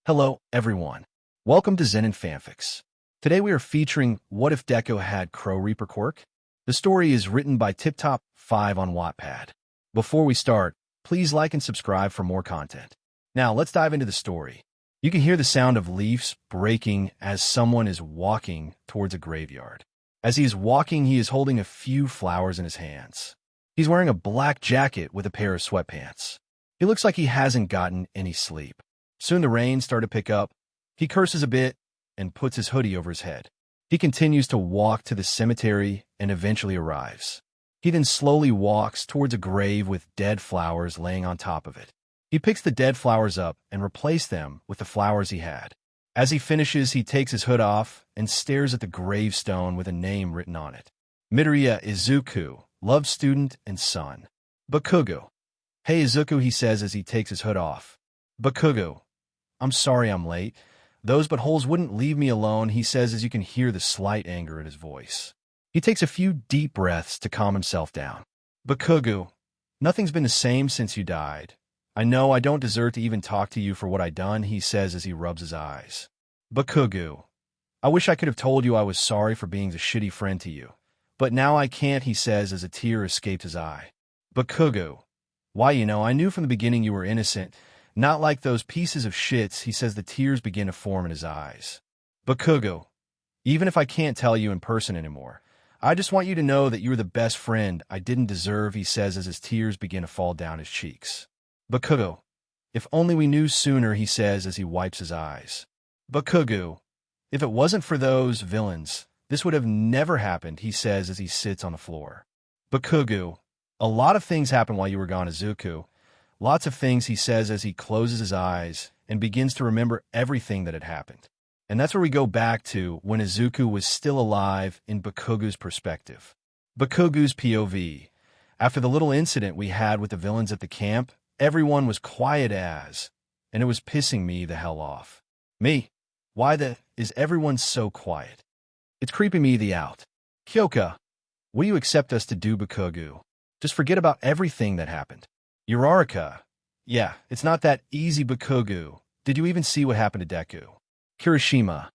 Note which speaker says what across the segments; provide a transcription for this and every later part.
Speaker 1: Hello, everyone. Welcome to Zen and Fanfics. Today we are featuring What If Deku Had Crow Reaper Quirk? The story is written by TipTop5 on Wattpad. Before we start, please like and subscribe for more content. Now let's dive into the story. You can hear the sound of leaves breaking as someone is walking towards a graveyard. As he is walking, he is holding a few flowers in his hands. He's wearing a black jacket with a pair of sweatpants. He looks like he hasn't gotten any sleep. Soon the rain started to pick up. He curses a bit and puts his hoodie over his head. He continues to walk to the cemetery and eventually arrives. He then slowly walks towards a grave with dead flowers laying on top of it. He picks the dead flowers up and replaces them with the flowers he had. As he finishes, he takes his hood off and stares at the gravestone with a name written on it. Midoriya Izuku, love student and son. Bakugo. Hey Izuku, he says as he takes his hood off. Bakugo. I'm sorry I'm late. Those buttholes wouldn't leave me alone, he says as you can hear the slight anger in his voice. He takes a few deep breaths to calm himself down. Bakugo, nothing's been the same since you died. I know I don't deserve to even talk to you for what I done, he says as he rubs his eyes. Bakugo, I wish I could have told you I was sorry for being a shitty friend to you. But now I can't, he says as a tear escaped his eye. Bakugo, why, I knew from the beginning you were innocent. Not like those pieces of shits, he says the tears begin to form in his eyes. Bakugo, even if I can't tell you in person anymore, I just want you to know that you were the best friend I didn't deserve, he says as his tears begin to fall down his cheeks. Bakugo, if only we knew sooner, he says as he wipes his eyes. Bakugo, if it wasn't for those villains, this would have never happened, he says as he sits on the floor. Bakugo, a lot of things happened while you were gone, Izuku. Lots of things, he says as he closes his eyes and begins to remember everything that had happened. And that's where we go back to when Izuku was still alive in Bakugo's perspective. Bakugo's POV. After the little incident we had with the villains at the camp, everyone was quiet as, and it was pissing me the hell off. Me? Why is everyone so quiet? It's creeping me the out. Kyoka, will you accept us to do, Bakugo? Just forget about everything that happened. Uraraka. Yeah, it's not that easy, Bakugo. Did you even see what happened to Deku? Kirishima.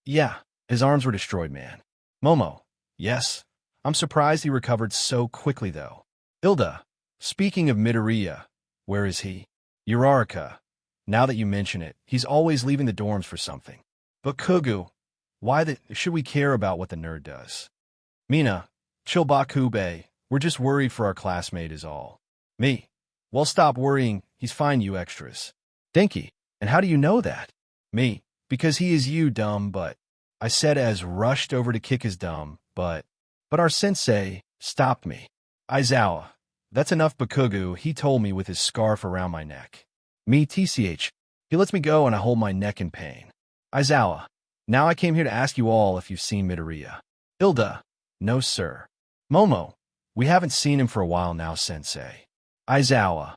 Speaker 1: Yeah, his arms were destroyed, man. Momo. Yes. I'm surprised he recovered so quickly, though. Hilda. Speaking of Midoriya, where is he? Uraraka. Now that you mention it, he's always leaving the dorms for something. Bakugo. Why should we care about what the nerd does? Mina. Chill, Bakube. We're just worried for our classmate is all. Me. Well, stop worrying. He's fine, you extras. Denki. And how do you know that? Me. Because he is you, dumb, but... I said as rushed over to kick his dumb, but our sensei stopped me. Aizawa. That's enough, Bakugo, he told me with his scarf around my neck. Me, TCH. He lets me go and I hold my neck in pain. Aizawa. Now I came here to ask you all if you've seen Midoriya. Hilda. No, sir. Momo. We haven't seen him for a while now, sensei. Aizawa.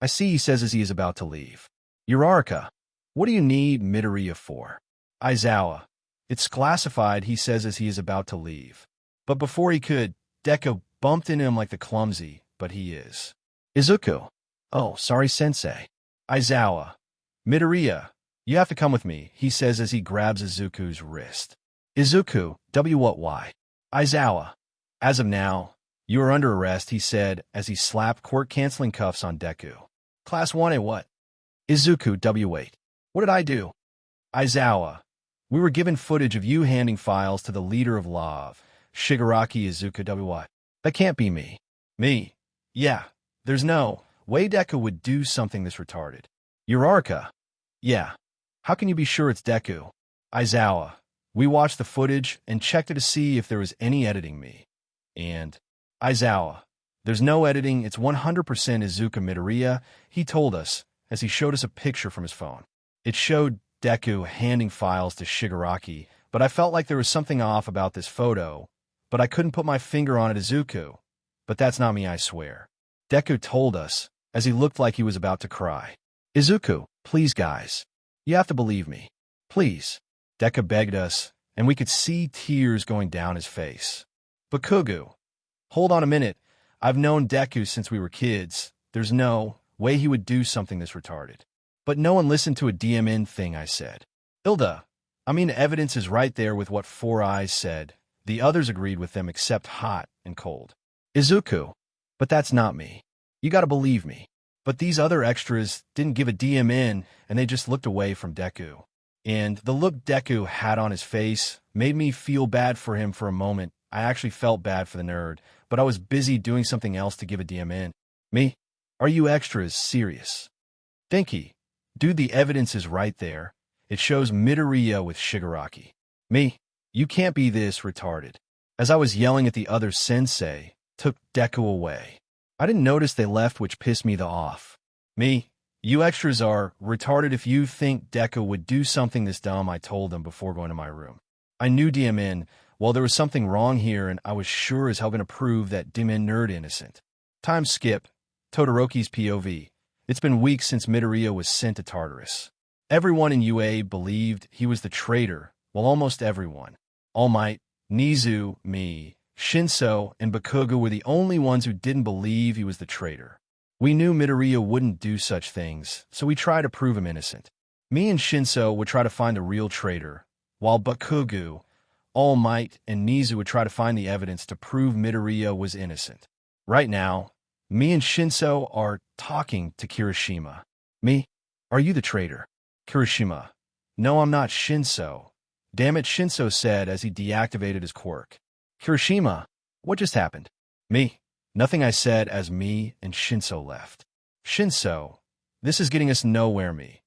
Speaker 1: I see, he says as he is about to leave. Uraraka. What do you need Midoriya for? Aizawa. It's classified, he says as he is about to leave. But before he could, Deku bumped into him like the clumsy, but he is. Izuku. Oh, sorry, sensei. Aizawa. Midoriya. You have to come with me, he says as he grabs Izuku's wrist. Izuku. Why? Aizawa. As of now, you are under arrest, he said as he slapped Quirk-canceling cuffs on Deku. Class 1A what? Izuku. Wait. What did I do? Aizawa. We were given footage of you handing files to the leader of Love, Shigaraki. Izuku. What? That can't be me. Me? Yeah. There's no way Deku would do something this retarded. Uraraka. Yeah. How can you be sure it's Deku? Aizawa. We watched the footage and checked it to see if there was any editing me. And... Aizawa. There's no editing, it's 100% Izuku Midoriya, he told us, as he showed us a picture from his phone. It showed Deku handing files to Shigaraki, but I felt like there was something off about this photo, but I couldn't put my finger on it, Izuku. But that's not me, I swear. Deku told us, as he looked like he was about to cry. Izuku, please guys. You have to believe me. Please. Deku begged us, and we could see tears going down his face. Bakugo. Hold on a minute. I've known Deku since we were kids. There's no way he would do something this retarded. But no one listened to a DMN thing I said. Hilda, the evidence is right there with what Four Eyes said. The others agreed with them except Hot and Cold. Izuku, but that's not me. You gotta believe me. But these other extras didn't give a DMN, and they just looked away from Deku. And the look Deku had on his face made me feel bad for him for a moment. I actually felt bad for the nerd, but I was busy doing something else to give a DMN. Me? Are you extras serious? Dinky, dude, the evidence is right there. It shows Midoriya with Shigaraki. Me? You can't be this retarded. As I was yelling at the other sensei, took Deku away. I didn't notice they left, which pissed me off. Me? You extras are retarded if you think Deku would do something this dumb. I told them before going to my room. I knew DMN. Well, there was something wrong here, and I was sure as hell going to prove that DMN nerd innocent. Time skip. Todoroki's POV. It's been weeks since Midoriya was sent to Tartarus. Everyone in UA believed he was the traitor. Well, almost everyone. All Might, Nizu, me, Shinso, and Bakugo were the only ones who didn't believe he was the traitor. We knew Midoriya wouldn't do such things, so we tried to prove him innocent. Me and Shinso would try to find the real traitor, while Bakugo, All Might, and Nizu would try to find the evidence to prove Midoriya was innocent. Right now, me and Shinso are talking to Kirishima. Me? Are you the traitor? Kirishima. No, I'm not Shinso. Damn it, Shinso said as he deactivated his quirk. Kirishima, what just happened? Me. Nothing, I said as me and Shinso left. Shinso, this is getting us nowhere, me.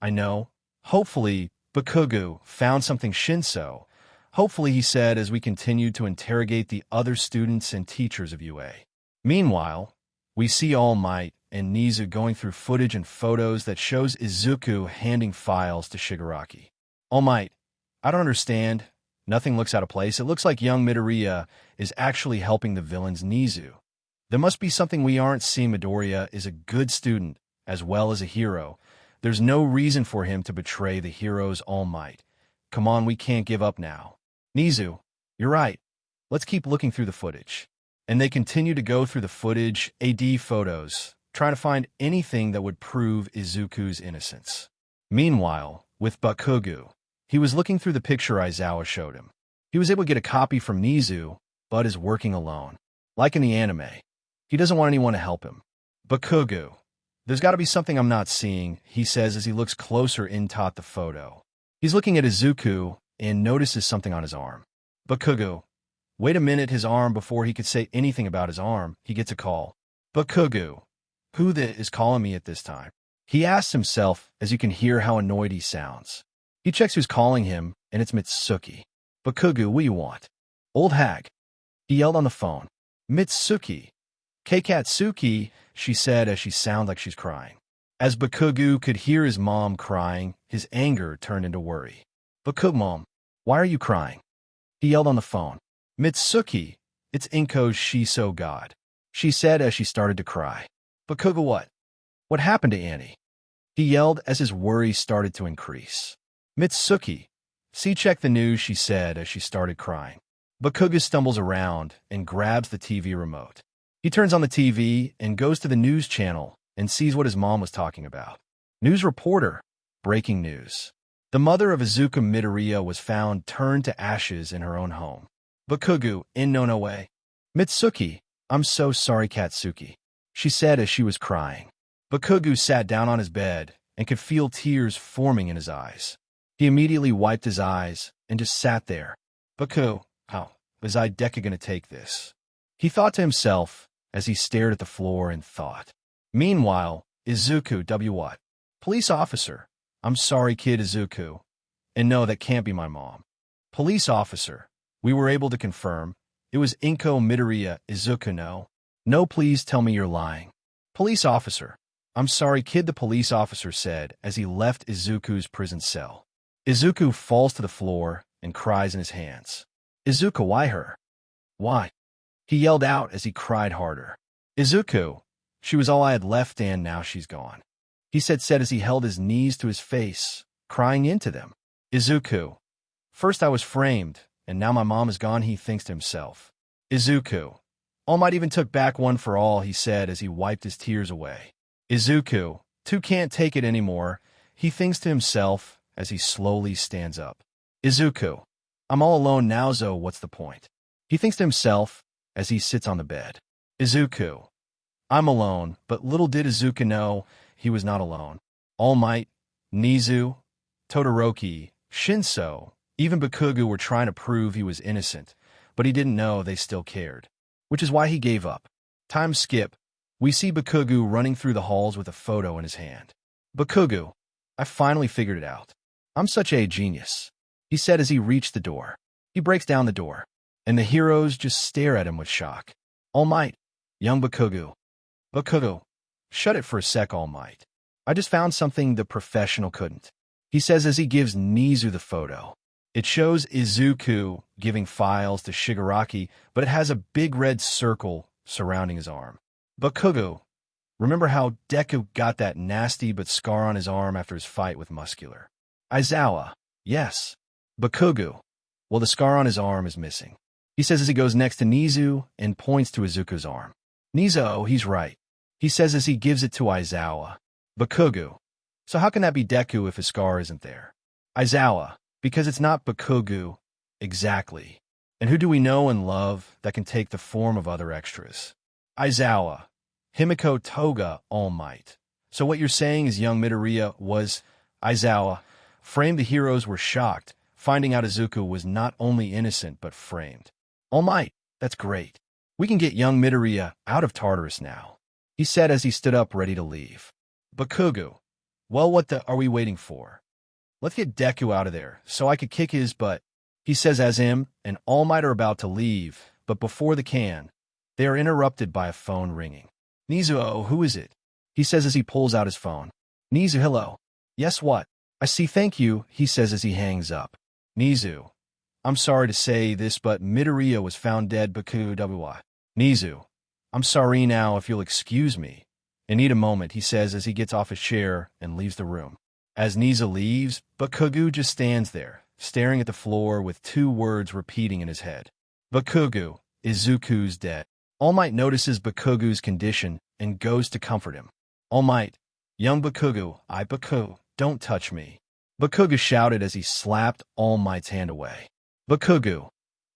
Speaker 1: I know. Hopefully, Bakugo found something, Shinso. Hopefully, he said as we continued to interrogate the other students and teachers of UA. Meanwhile, we see All Might and Nizu going through footage and photos that shows Izuku handing files to Shigaraki. All Might, I don't understand. Nothing looks out of place. It looks like young Midoriya is actually helping the villains Nizu. There must be something we aren't seeing. Midoriya is a good student as well as a hero. There's no reason for him to betray the heroes All Might. Come on, we can't give up now. Nizu, you're right. Let's keep looking through the footage. And they continue to go through the footage, AD photos, trying to find anything that would prove Izuku's innocence. Meanwhile, with Bakugo, he was looking through the picture Aizawa showed him. He was able to get a copy from Nizu, but is working alone. Like in the anime, he doesn't want anyone to help him. Bakugo, there's got to be something I'm not seeing, he says as he looks closer into the photo. He's looking at Izuku and notices something on his arm. Bakugo, wait a minute, his arm. Before he could say anything about his arm, he gets a call. Bakugo, who is calling me at this time? He asks himself as you can hear how annoyed he sounds. He checks who's calling him, and it's Mitsuki. Bakugo, what do you want? Old hag. He yelled on the phone. Mitsuki. Keikatsuki, she said as she sounded like she's crying. As Bakugo could hear his mom crying, his anger turned into worry. Bakugo, mom, why are you crying? He yelled on the phone. Mitsuki, it's Inko's Shiso god, she said as she started to cry. Bakugo, what? What happened to Annie? He yelled as his worry started to increase. Mitsuki, see, check the news, she said as she started crying. Bakugo stumbles around and grabs the TV remote. He turns on the TV and goes to the news channel and sees what his mom was talking about. News reporter, breaking news. The mother of Izuku Midoriya was found turned to ashes in her own home. Bakugo, in no way. Mitsuki, I'm so sorry, Katsuki, she said as she was crying. Bakugo sat down on his bed and could feel tears forming in his eyes. He immediately wiped his eyes and just sat there. Bakugo, how is Deku gonna take this? He thought to himself as he stared at the floor and thought. Meanwhile, Izuku, what? Police officer. I'm sorry, kid, Izuku. And no, that can't be my mom. Police officer. We were able to confirm. It was Inko Midoriya, Izuku, no. No, please tell me you're lying. Police officer. I'm sorry, kid, the police officer said as he left Izuku's prison cell. Izuku falls to the floor and cries in his hands. Izuku, why her? Why? He yelled out as he cried harder. Izuku, she was all I had left and now she's gone. He said as he held his knees to his face, crying into them. Izuku, first I was framed, and now my mom is gone, he thinks to himself. Izuku, All Might even took back one for all, he said as he wiped his tears away. Izuku, Two can't take it anymore, he thinks to himself as he slowly stands up. Izuku, I'm all alone now, so what's the point? He thinks to himself as he sits on the bed. Izuku, I'm alone, but little did Izuku know he was not alone. All Might, Nizu, Todoroki, Shinso, even Bakugo were trying to prove he was innocent, but he didn't know they still cared, which is why he gave up. Time skip. We see Bakugo running through the halls with a photo in his hand. Bakugo, I finally figured it out. I'm such a genius, he said as he reached the door. He breaks down the door, and the heroes just stare at him with shock. All Might, young Bakugo. Bakugo, shut it for a sec, All Might. I just found something the professional couldn't, he says as he gives Nizu the photo. It shows Izuku giving files to Shigaraki, but it has a big red circle surrounding his arm. Bakugo, remember how Deku got that nasty but scar on his arm after his fight with Muscular? Aizawa, yes. Bakugo, well, the scar on his arm is missing, he says as he goes next to Nizu and points to Izuku's arm. Nizu, he's right, he says as he gives it to Aizawa. Bakugo, so how can that be Deku if his scar isn't there? Aizawa, because it's not Bakugo. Exactly. And who do we know and love that can take the form of other extras? Aizawa, Himiko Toga, All Might. So what you're saying is young Midoriya was Aizawa. Framed, the heroes were shocked, finding out Izuku was not only innocent but framed. All Might, that's great. We can get young Midoriya out of Tartarus now, he said as he stood up ready to leave. Bakugo, well, what the are we waiting for? Let's get Deku out of there so I could kick his butt, he says as him and All Might are about to leave, but before they can, they are interrupted by a phone ringing. Nizu, oh, who is it? He says as he pulls out his phone. Nizu, hello. Yes, what? I see, thank you, he says as he hangs up. Nizu, I'm sorry to say this, but Midoriya was found dead. Bakugo. Nizu, I'm sorry now, if you'll excuse me. I need a moment, he says as he gets off his chair and leaves the room. As Nizu leaves, Bakugo just stands there, staring at the floor with two words repeating in his head. Bakugo, Izuku's dead. All Might notices Bakugo's condition and goes to comfort him. All Might, young Bakugo, Bakugo, don't touch me, Bakugo shouted as he slapped All Might's hand away. Bakugo,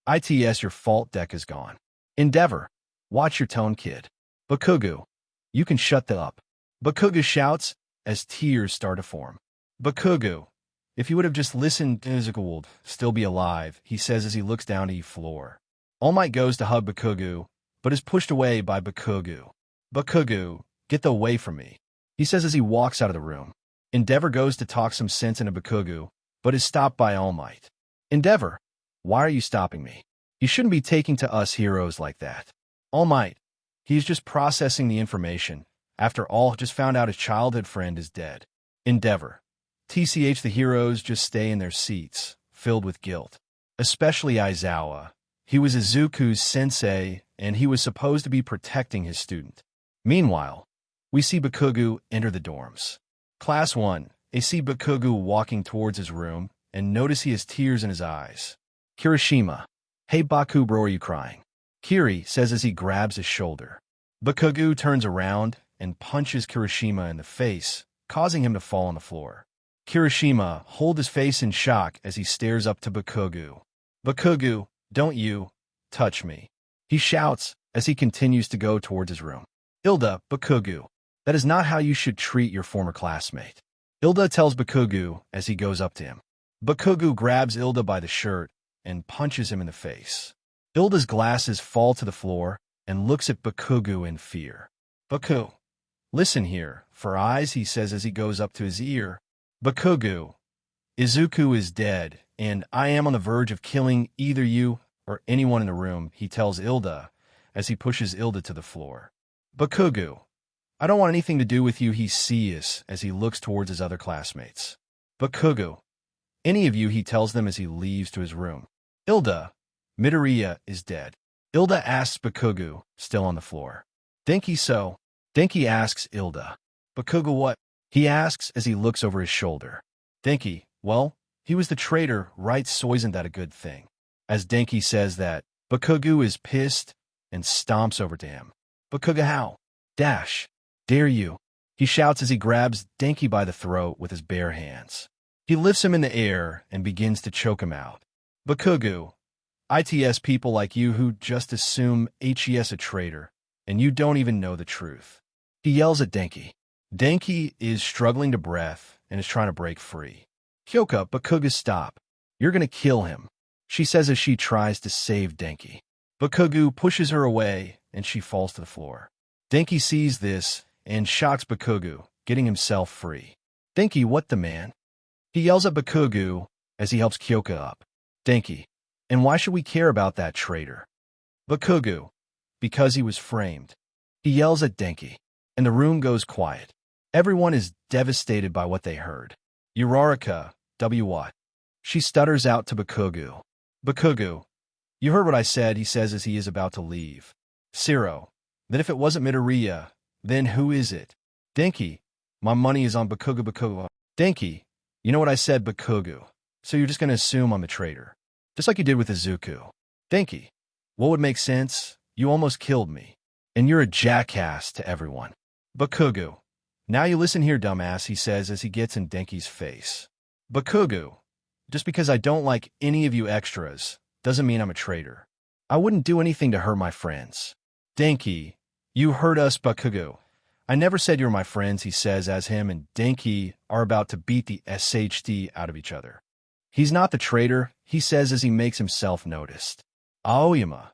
Speaker 1: it's your fault, Deku's gone. Endeavor, watch your tone, kid. Bakugo, you can shut the up, Bakugo shouts as tears start to form. Bakugo, if you would have just listened, Izuku would still be alive, he says as he looks down to the floor. All Might goes to hug Bakugo, but is pushed away by Bakugo. Bakugo, get the away from me, he says as he walks out of the room. Endeavor goes to talk some sense into Bakugo, but is stopped by All Might. Endeavor, why are you stopping me? You shouldn't be taking to us heroes like that. All Might, he's just processing the information. After all, just found out his childhood friend is dead. Endeavor, TCH, the heroes just stay in their seats, filled with guilt. Especially Aizawa. He was Izuku's sensei, and he was supposed to be protecting his student. Meanwhile, we see Bakugo enter the dorms. Class 1, they see Bakugo walking towards his room, and notice he has tears in his eyes. Kirishima, hey Baku bro, are you crying? Kiri says as he grabs his shoulder. Bakugo turns around and punches Kirishima in the face, causing him to fall on the floor. Kirishima holds his face in shock as he stares up to Bakugo. Bakugo, don't you touch me, he shouts as he continues to go towards his room. Hilda, Bakugo, that is not how you should treat your former classmate, Hilda tells Bakugo as he goes up to him. Bakugo grabs Hilda by the shirt and punches him in the face. Hilda's glasses fall to the floor and looks at Bakugo in fear. Bakugo, listen here, for eyes, he says as he goes up to his ear. Bakugo, Izuku is dead, and I am on the verge of killing either you or anyone in the room, he tells Hilda as he pushes Hilda to the floor. Bakugo, I don't want anything to do with you, he says as he looks towards his other classmates. Bakugo, any of you, he tells them as he leaves to his room. Hilda, Midoriya is dead. Hilda asks Bakugo, still on the floor. Denki so? Denki asks Hilda. Bakugo what? He asks as he looks over his shoulder. Denki, well, he was the traitor, right? So isn't that a good thing? As Denki says that, Bakugo is pissed and stomps over to him. Bakugo, how? Dash, dare you? He shouts as he grabs Denki by the throat with his bare hands. He lifts him in the air and begins to choke him out. Bakugu, ITS people like you who just assume HES a traitor, and you don't even know the truth. He yells at Denki. Denki is struggling to breath and is trying to break free. Kyoka, Bakugu, stop. You're gonna kill him, she says as she tries to save Denki. Bakugu pushes her away and she falls to the floor. Denki sees this and shocks Bakugu, getting himself free. Denki, what the man? He yells at Bakugu as he helps Kyoka up. Denki, and why should we care about that traitor? Bakugu, because he was framed. He yells at Denki, and the room goes quiet. Everyone is devastated by what they heard. Uraraka, what? She stutters out to Bakugu. Bakugu, you heard what I said, he says as he is about to leave. Zero, then if it wasn't Midoriya, then who is it? Denki, my money is on Bakugu. Denki, you know what I said, Bakugu, so you're just going to assume I'm a traitor. Just like you did with Izuku. Denki, what would make sense? You almost killed me. And you're a jackass to everyone. Bakugu, now you listen here, dumbass, he says as he gets in Denki's face. Bakugu, just because I don't like any of you extras doesn't mean I'm a traitor. I wouldn't do anything to hurt my friends. Denki, you hurt us, Bakugu. I never said you're my friends, he says as him and Denki are about to beat the SHD out of each other. He's not the traitor, he says as he makes himself noticed. Aoyama,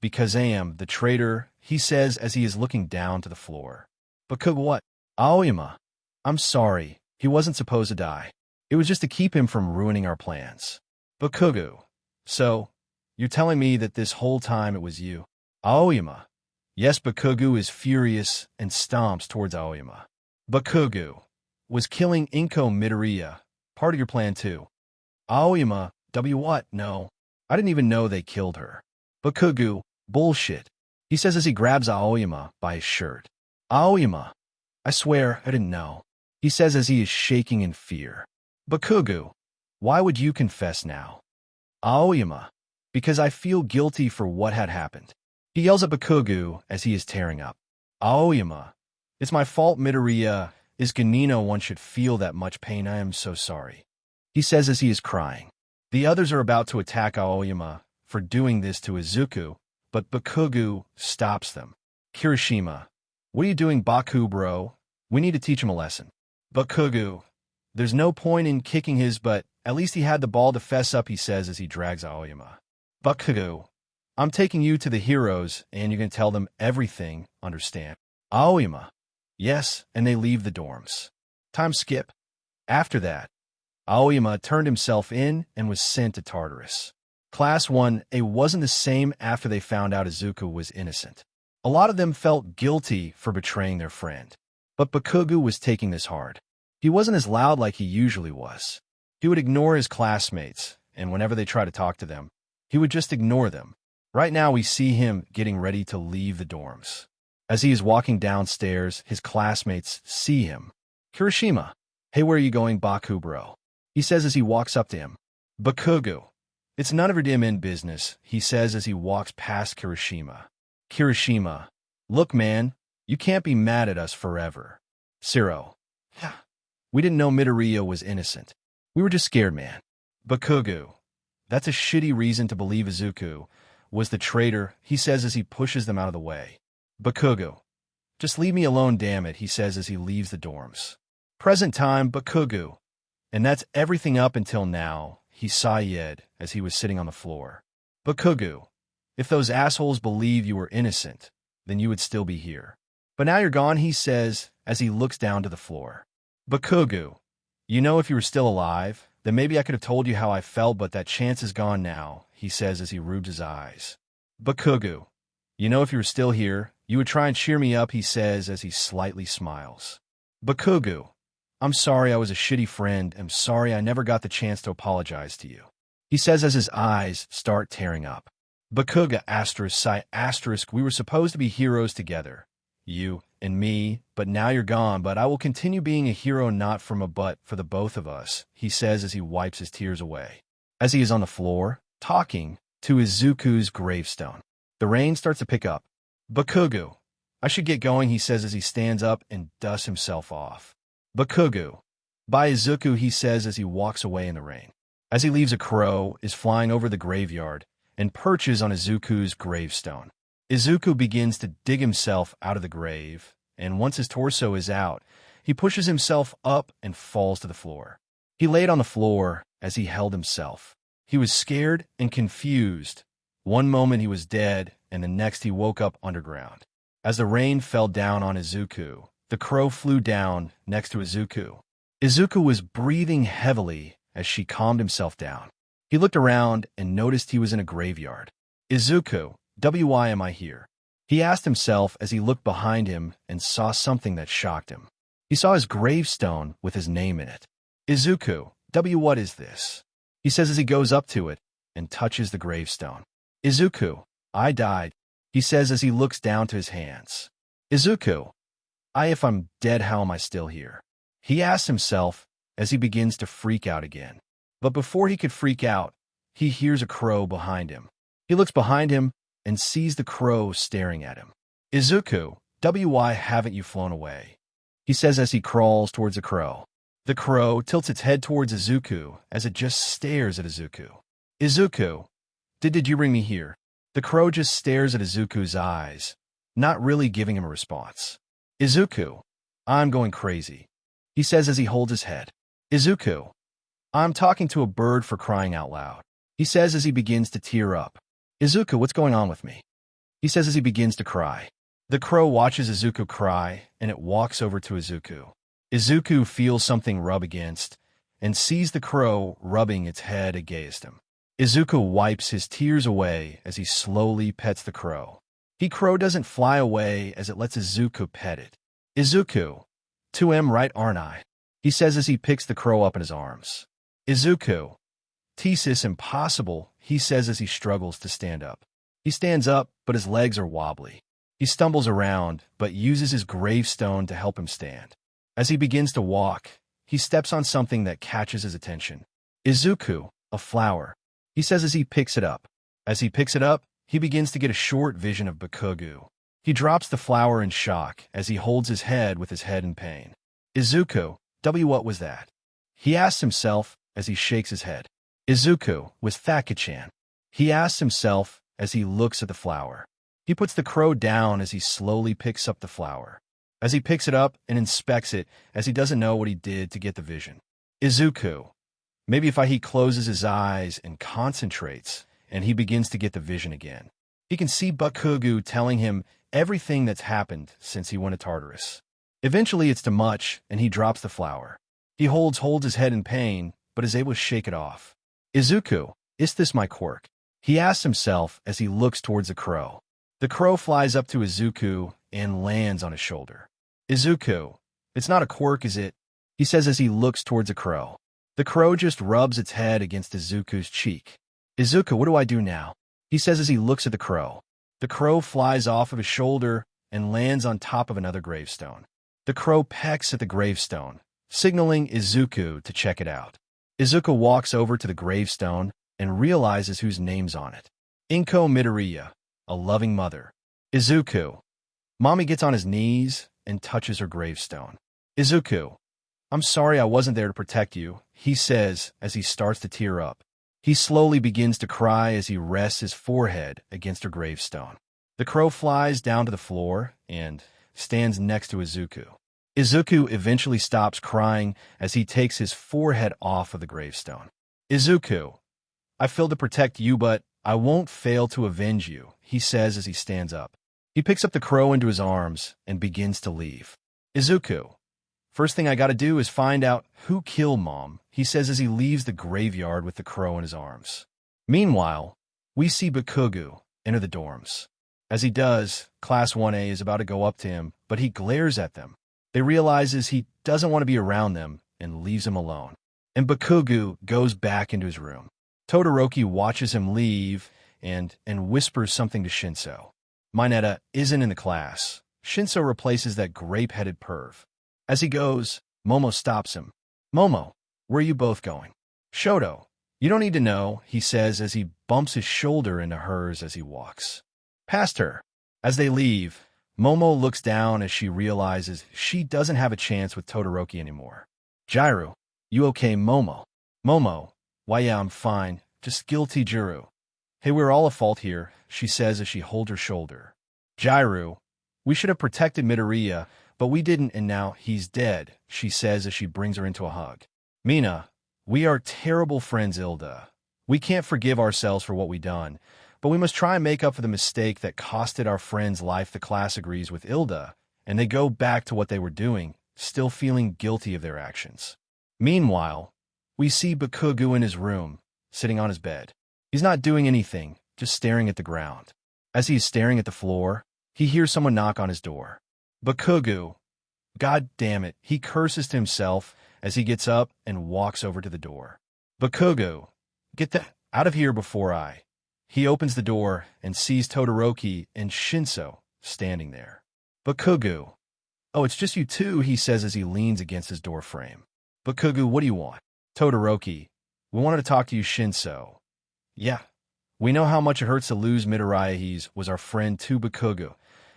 Speaker 1: because I am the traitor, he says as he is looking down to the floor. Bakugu, what? Aoyama, I'm sorry, he wasn't supposed to die. It was just to keep him from ruining our plans. Bakugu, so, you're telling me that this whole time it was you? Aoyama. Yes, Bakugu is furious and stomps towards Aoyama. Bakugu, was killing Inko Midoriya part of your plan too? Aoyama, what? No. I didn't even know they killed her. Bakugu, bullshit. He says as he grabs Aoyama by his shirt. Aoyama, I swear I didn't know. He says as he is shaking in fear. Bakugu, why would you confess now? Aoyama, because I feel guilty for what had happened. He yells at Bakugu as he is tearing up. Aoyama, it's my fault, Midoriya. Is Ganino one should feel that much pain? I am so sorry. He says as he is crying. The others are about to attack Aoyama for doing this to Izuku, but Bakugu stops them. Kirishima, what are you doing, Baku, bro? We need to teach him a lesson. Bakugu, there's no point in kicking his butt. At least he had the ball to fess up, he says as he drags Aoyama. Bakugu, I'm taking you to the heroes, and you're going to tell them everything, understand? Aoyama, yes, and they leave the dorms. Time skip. After that, Aoyama turned himself in and was sent to Tartarus. Class 1A wasn't the same after they found out Izuku was innocent. A lot of them felt guilty for betraying their friend. But Bakugu was taking this hard. He wasn't as loud like he usually was. He would ignore his classmates, and whenever they tried to talk to them, he would just ignore them. Right now we see him getting ready to leave the dorms. As he is walking downstairs, his classmates see him. Kirishima, hey, where are you going, Baku, bro? He says as he walks up to him. Bakugu, it's none of your damn business, he says as he walks past Kirishima. Kirishima, look, man, you can't be mad at us forever. Zero, yeah, we didn't know Midoriya was innocent. We were just scared, man. Bakugu, that's a shitty reason to believe Izuku was the traitor, he says as he pushes them out of the way. Bakugu, just leave me alone, damn it, he says as he leaves the dorms. Present time, Bakugu. And that's everything up until now, he sighed as he was sitting on the floor. Bakugu, if those assholes believe you were innocent, then you would still be here. But now you're gone, he says as he looks down to the floor. Bakugu, you know, if you were still alive, then maybe I could have told you how I felt, but that chance is gone now, he says as he rubes his eyes. Bakugu, you know, if you were still here, you would try and cheer me up, he says as he slightly smiles. Bakugu, I'm sorry I was a shitty friend. I'm sorry I never got the chance to apologize to you, he says as his eyes start tearing up. Bakuga ***, we were supposed to be heroes together, you and me, but now you're gone, but I will continue being a hero, not from a but for the both of us, he says as he wipes his tears away. As he is on the floor, talking to Izuku's gravestone, the rain starts to pick up. Bakugu, I should get going, he says as he stands up and dusts himself off. Bakugu. By Izuku, he says as he walks away in the rain. As he leaves, a crow is flying over the graveyard and perches on Izuku's gravestone. Izuku begins to dig himself out of the grave, and once his torso is out, he pushes himself up and falls to the floor. He laid on the floor as he held himself. He was scared and confused. One moment he was dead, and the next he woke up underground. As the rain fell down on Izuku, the crow flew down next to Izuku. Izuku was breathing heavily as she calmed himself down. He looked around and noticed he was in a graveyard. Izuku, why am I here? He asked himself as he looked behind him and saw something that shocked him. He saw his gravestone with his name in it. Izuku, what is this? He says as he goes up to it and touches the gravestone. Izuku, I died, he says as he looks down to his hands. Izuku, if I'm dead, how am I still here? He asks himself as he begins to freak out again. But before he could freak out, he hears a crow behind him. He looks behind him and sees the crow staring at him. Izuku, why haven't you flown away? He says as he crawls towards the crow. The crow tilts its head towards Izuku as it just stares at Izuku. Izuku, did you bring me here? The crow just stares at Izuku's eyes, not really giving him a response. Izuku, I'm going crazy, he says as he holds his head. Izuku, I'm talking to a bird, for crying out loud, he says as he begins to tear up. Izuku, what's going on with me? He says as he begins to cry. The crow watches Izuku cry, and it walks over to Izuku. Izuku feels something rub against, and sees the crow rubbing its head against him. Izuku wipes his tears away as he slowly pets the crow. The crow doesn't fly away as it lets Izuku pet it. Izuku, 2M right, aren't I? He says as he picks the crow up in his arms. Izuku, Thesis impossible, he says as he struggles to stand up. He stands up, but his legs are wobbly. He stumbles around, but uses his gravestone to help him stand. As he begins to walk, he steps on something that catches his attention. Izuku, a flower, he says as he picks it up. As he picks it up, he begins to get a short vision of Bakugu. He drops the flower in shock as he holds his head with his head in pain. Izuku, what was that? He asks himself as he shakes his head. Izuku, was Thakachan? He asks himself as he looks at the flower. He puts the crow down as he slowly picks up the flower. As he picks it up and inspects it, as he doesn't know what he did to get the vision. Izuku, maybe if he closes his eyes and concentrates, and he begins to get the vision again. He can see Bakugu telling him everything that's happened since he went to Tartarus. Eventually it's too much, and he drops the flower. He holds his head in pain, but is able to shake it off. Izuku, is this my quirk? He asks himself as he looks towards the crow. The crow flies up to Izuku and lands on his shoulder. Izuku, it's not a quirk, is it? He says as he looks towards the crow. The crow just rubs its head against Izuku's cheek. Izuku, what do I do now? He says as he looks at the crow. The crow flies off of his shoulder and lands on top of another gravestone. The crow pecks at the gravestone, signaling Izuku to check it out. Izuku walks over to the gravestone and realizes whose name's on it. Inko Midoriya, a loving mother. Izuku. Mommy gets on his knees and touches her gravestone. Izuku, I'm sorry I wasn't there to protect you, he says as he starts to tear up. He slowly begins to cry as he rests his forehead against her gravestone. The crow flies down to the floor and stands next to Izuku. Izuku eventually stops crying as he takes his forehead off of the gravestone. Izuku, I failed to protect you, but I won't fail to avenge you, he says as he stands up. He picks up the crow into his arms and begins to leave. Izuku, first thing I gotta do is find out who killed Mom, he says as he leaves the graveyard with the crow in his arms. Meanwhile, we see Bakugu enter the dorms. As he does, Class 1A is about to go up to him, but he glares at them. They realizes he doesn't want to be around them and leaves him alone. And Bakugu goes back into his room. Todoroki watches him leave and whispers something to Shinso. Mineta isn't in the class. Shinso replaces that grape-headed perv. As he goes, Momo stops him. Momo, where are you both going? Shoto, you don't need to know, he says as he bumps his shoulder into hers as he walks. Past her. As they leave, Momo looks down as she realizes she doesn't have a chance with Todoroki anymore. Jiru, you okay, Momo? Momo, why yeah, I'm fine. Just guilty, Jiru. Hey, we're all at fault here, she says as she holds her shoulder. Jiru, we should have protected Midoriya, but we didn't and now he's dead, she says as she brings her into a hug. Mina, we are terrible friends, Ilda. We can't forgive ourselves for what we done, but we must try and make up for the mistake that costed our friend's life. The class agrees with Ilda, and they go back to what they were doing, still feeling guilty of their actions. Meanwhile, we see Bakugo in his room, sitting on his bed. He's not doing anything, just staring at the ground. As he is staring at the floor, he hears someone knock on his door. Bakugo, God damn it, he curses to himself as he gets up and walks over to the door. Bakugo, get the out of here before I... He opens the door and sees Todoroki and Shinso standing there. Bakugo, oh, it's just you two, he says as he leans against his door frame. Bakugo, what do you want? Todoroki, we wanted to talk to you, Shinso. Yeah, we know how much it hurts to lose Midoriya. He was our friend too, Bakugo.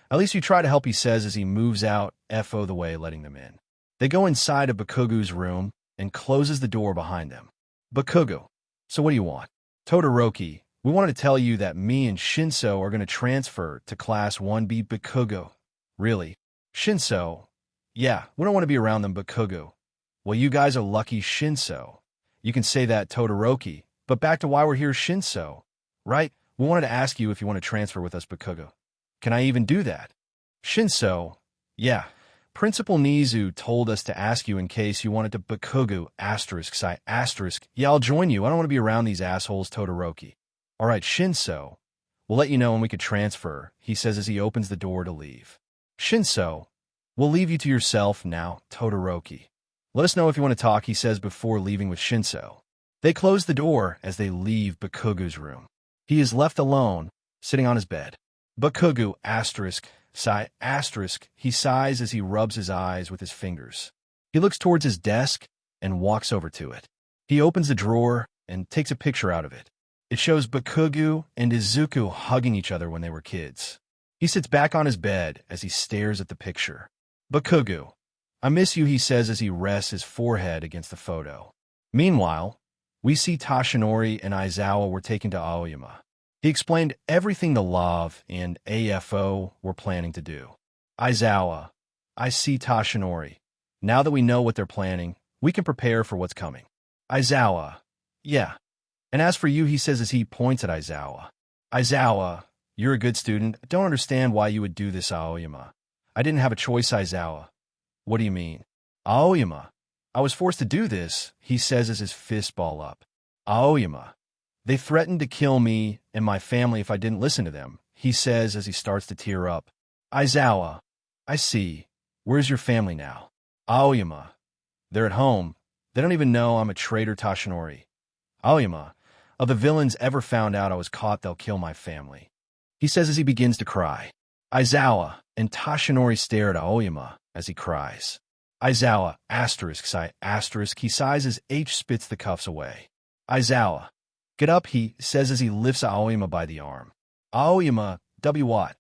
Speaker 1: At least you try to help, he says as he moves out FO the way, letting them in. They go inside of Bakugo's room and closes the door behind them. Bakugo, so what do you want? Todoroki, we wanted to tell you that me and Shinso are going to transfer to Class 1B. Bakugo. Really? Shinso? Yeah, we don't want to be around them, Bakugo. Well, you guys are lucky, Shinso. You can say that, Todoroki. But back to why we're here, Shinso. Right? We wanted to ask you if you want to transfer with us, Bakugo. Can I even do that? Shinso? Yeah. Principal Nizu told us to ask you in case you wanted to. Bakugo, asterisk. Yeah, I'll join you. I don't want to be around these assholes, Todoroki. All right, Shinso. We'll let you know when we could transfer, he says as he opens the door to leave. Shinso, we'll leave you to yourself now, Todoroki. Let us know if you want to talk, he says before leaving with Shinso. They close the door as they leave Bakugo's room. He is left alone, sitting on his bed. Bakugo, asterisk, he sighs as he rubs his eyes with his fingers. He looks towards his desk and walks over to it. He opens the drawer and takes a picture out of it. It shows Bakugo and Izuku hugging each other when they were kids. He sits back on his bed as he stares at the picture. Bakugo, I miss you, he says as he rests his forehead against the photo. Meanwhile, we see Tashinori and Aizawa were taken to Aoyama. He explained everything the Love and AFO were planning to do. Aizawa, I see, Tashinori. Now that we know what they're planning, we can prepare for what's coming. Aizawa, yeah. And as for you, he says as he points at Aizawa. Aizawa, you're a good student. I don't understand why you would do this, Aoyama. I didn't have a choice, Aizawa. What do you mean? Aoyama, I was forced to do this, he says as his fists ball up. Aoyama, they threatened to kill me and my family if I didn't listen to them, he says as he starts to tear up. Aizawa, I see. Where's your family now? Aoyama, they're at home. They don't even know I'm a traitor, Tashinori. Aoyama, if the villains ever found out I was caught, they'll kill my family, he says as he begins to cry. Aizawa and Tashinori stare at Aoyama as he cries. Aizawa, asterisk, he sighs as H spits the cuffs away. Aizawa, get up, he says as he lifts Aoyama by the arm. Aoyama, what?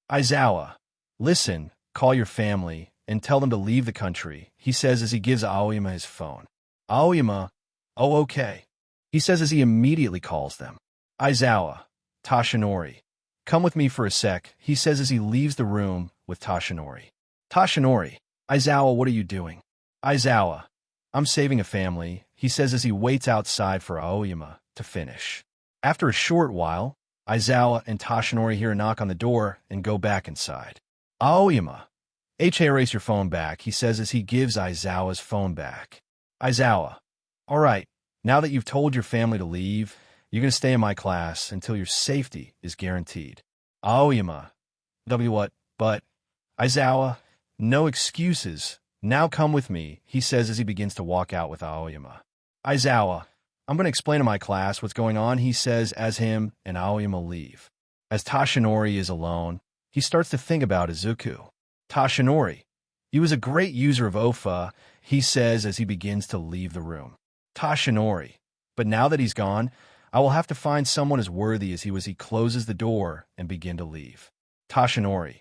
Speaker 1: Aizawa, listen, call your family and tell them to leave the country, he says as he gives Aoyama his phone. Aoyama, oh okay, he says as he immediately calls them. Aizawa, Tashinori, come with me for a sec, he says as he leaves the room with Tashinori. Tashinori, Aizawa, what are you doing? Aizawa, I'm saving a family, he says as he waits outside for Aoyama to finish. After a short while, Aizawa and Tashinori hear a knock on the door and go back inside. Aoyama, erase your phone back, he says as he gives Aizawa's phone back. Aizawa, all right, now that you've told your family to leave, you're going to stay in my class until your safety is guaranteed. Aoyama, what? But, Aizawa, no excuses. Now come with me, he says as he begins to walk out with Aoyama. Aizawa, I'm going to explain to my class what's going on, he says as him and Aoyama leave. As Tashinori is alone, he starts to think about Izuku. Tashinori, he was a great user of Ofa, he says as he begins to leave the room. Tashinori, but now that he's gone, I will have to find someone as worthy as he was. He closes the door and begin to leave. Tashinori,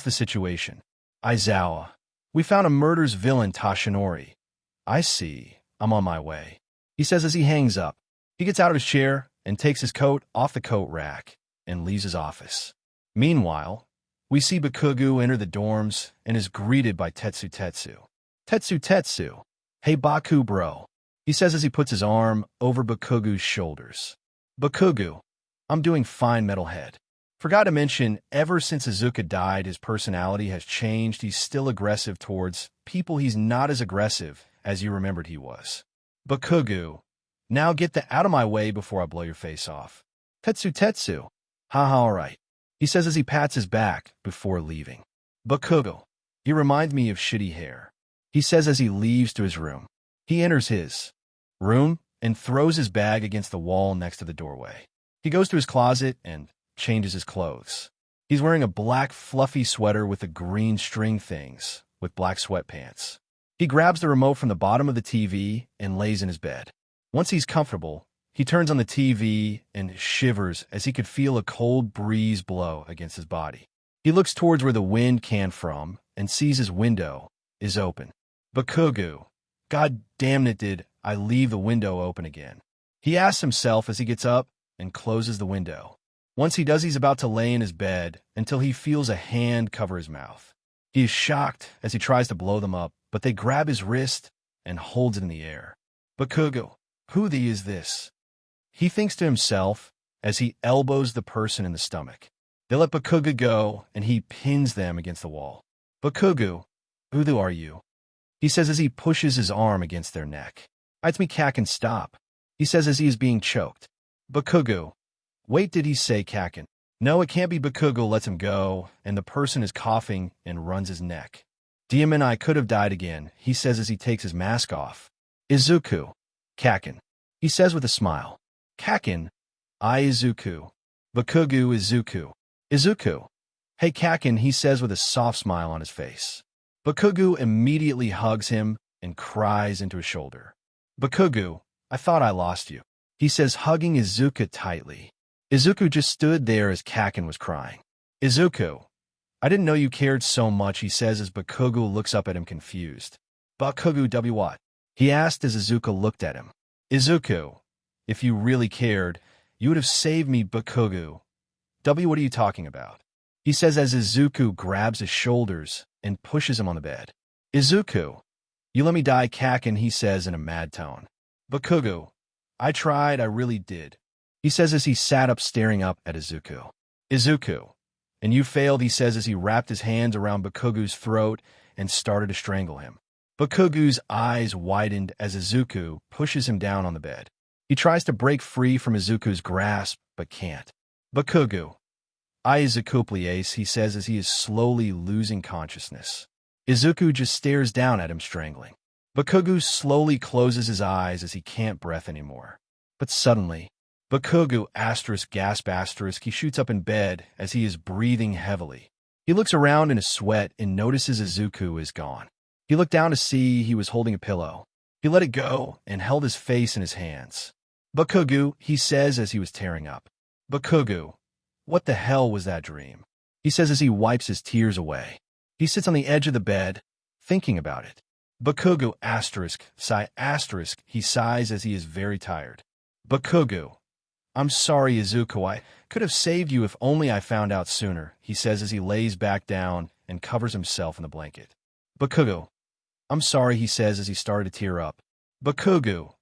Speaker 1: What's the situation? Aizawa. We found a murder's villain, Tashinori. I see. I'm on my way. He says as he hangs up. He gets out of his chair and takes his coat off the coat rack and leaves his office. Meanwhile, we see Bakugo enter the dorms and is greeted by Tetsu. Tetsu. Hey Baku bro. He says as he puts his arm over Bakugo's shoulders. Bakugo. I'm doing fine, metalhead. Forgot to mention, ever since Izuku died, his personality has changed. He's still aggressive towards people. He's not as aggressive as you remembered he was. Bakugo. Now get the out of my way before I blow your face off. Tetsu. Haha, alright. He says as he pats his back before leaving. Bakugo. You remind me of shitty hair. He says as he leaves to his room. He enters his room and throws his bag against the wall next to the doorway. He goes to his closet and changes his clothes. He's wearing a black fluffy sweater with the green string things with black sweatpants. He grabs the remote from the bottom of the TV and lays in his bed. Once he's comfortable, he turns on the TV and shivers as he could feel a cold breeze blow against his body. He looks towards where the wind came from and sees his window is open. Bakugo. God damn it, did I leave the window open again? He asks himself as he gets up and closes the window. Once he does, he's about to lay in his bed until he feels a hand cover his mouth. He is shocked as he tries to blow them up, but they grab his wrist and holds it in the air. Bakugo. Who the is this? He thinks to himself as he elbows the person in the stomach. They let Bakugo go, and he pins them against the wall. Bakugo, who the are you? He says as he pushes his arm against their neck. It's me, Kaken, stop. He says as he is being choked. Bakugo. Wait, did he say Kaken? No, it can't be. Bakugo lets him go, and the person is coughing and runs his neck. DM and I could have died again, he says as he takes his mask off. Izuku. Kaken. He says with a smile. Kaken. Izuku. Bakugo. Izuku. Hey Kaken, he says with a soft smile on his face. Bakugo immediately hugs him and cries into his shoulder. Bakugo, I thought I lost you. he says, hugging Izuku tightly. Izuku just stood there as Kaken was crying. Izuku, I didn't know you cared so much, he says as Bakugo looks up at him confused. Bakugo W what? He asked as Izuku looked at him. Izuku, if you really cared, you would have saved me, Bakugo. W, what are you talking about? He says as Izuku grabs his shoulders and pushes him on the bed. Izuku, you let me die, Kaken, he says in a mad tone. Bakugo, I tried, I really did. He says as he sat up staring up at Izuku. Izuku, and you failed, he says as he wrapped his hands around Bakugo's throat and started to strangle him. Bakugo's eyes widened as Izuku pushes him down on the bed. He tries to break free from Izuku's grasp, but can't. Bakugo, I Izuku, he says as he is slowly losing consciousness. Izuku just stares down at him, strangling. Bakugo slowly closes his eyes as he can't breathe anymore. But suddenly, Bakugo gasp he shoots up in bed as he is breathing heavily. He looks around in a sweat and notices Izuku is gone. He looked down to see he was holding a pillow. He let it go and held his face in his hands. Bakugo, he says as he was tearing up. Bakugo, what the hell was that dream? He says as he wipes his tears away. He sits on the edge of the bed, thinking about it. Bakugo he sighs as he is very tired. Bakugo, I'm sorry, Izuku, I could have saved you if only I found out sooner, he says as he lays back down and covers himself in the blanket. Bakugo, I'm sorry, he says as he started to tear up. Bakugo,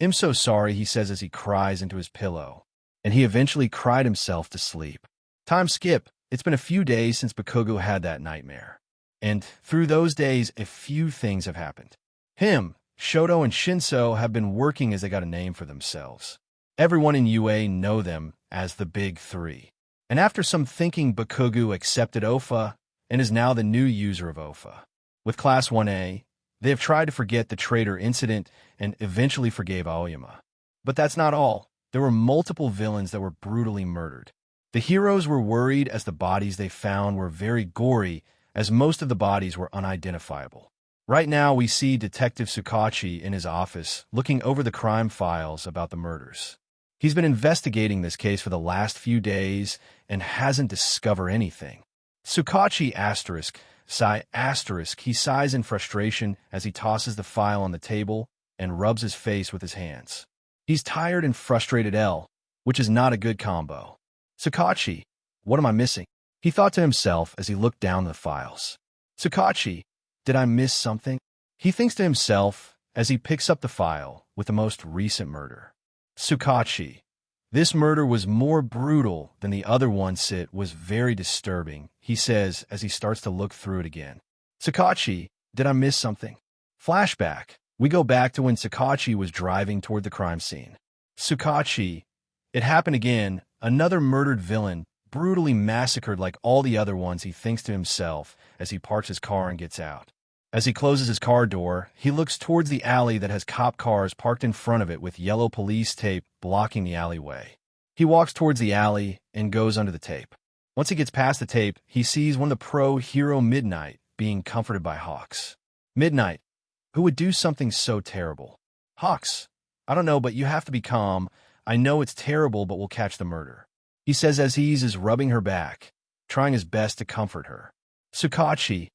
Speaker 1: I'm so sorry, he says as he cries into his pillow. And he eventually cried himself to sleep. Time skip. It's been a few days since Bakugo had that nightmare. And through those days, a few things have happened. Him, Shoto, and Shinso have been working as they got a name for themselves. Everyone in UA know them as the Big Three. And after some thinking, Bakugo accepted OFA and is now the new user of OFA. With Class 1A, they have tried to forget the traitor incident and eventually forgave Aoyama. But that's not all. There were multiple villains that were brutally murdered. The heroes were worried as the bodies they found were very gory, as most of the bodies were unidentifiable. Right now, we see Detective Tsukachi in his office looking over the crime files about the murders. He's been investigating this case for the last few days and hasn't discovered anything. Tsukachi he sighs in frustration as he tosses the file on the table and rubs his face with his hands. He's tired and frustrated which is not a good combo. Tsukachi, what am I missing? He thought to himself as he looked down the files. Tsukachi, did I miss something? He thinks to himself as he picks up the file with the most recent murder. Tsukachi, this murder was more brutal than the other ones. It was very disturbing, he says as he starts to look through it again. Tsukachi, did I miss something? Flashback. We go back to when Tsukachi was driving toward the crime scene. Tsukachi, it happened again, another murdered villain, brutally massacred like all the other ones, he thinks to himself as he parks his car and gets out. As he closes his car door, he looks towards the alley that has cop cars parked in front of it with yellow police tape blocking the alleyway. He walks towards the alley and goes under the tape. Once he gets past the tape, he sees one of the pro-hero Midnight being comforted by Hawks. Midnight, who would do something so terrible? Hawks, I don't know, but you have to be calm. I know it's terrible, but we'll catch the murder, he says as he is rubbing her back, trying his best to comfort her. Tsukachi,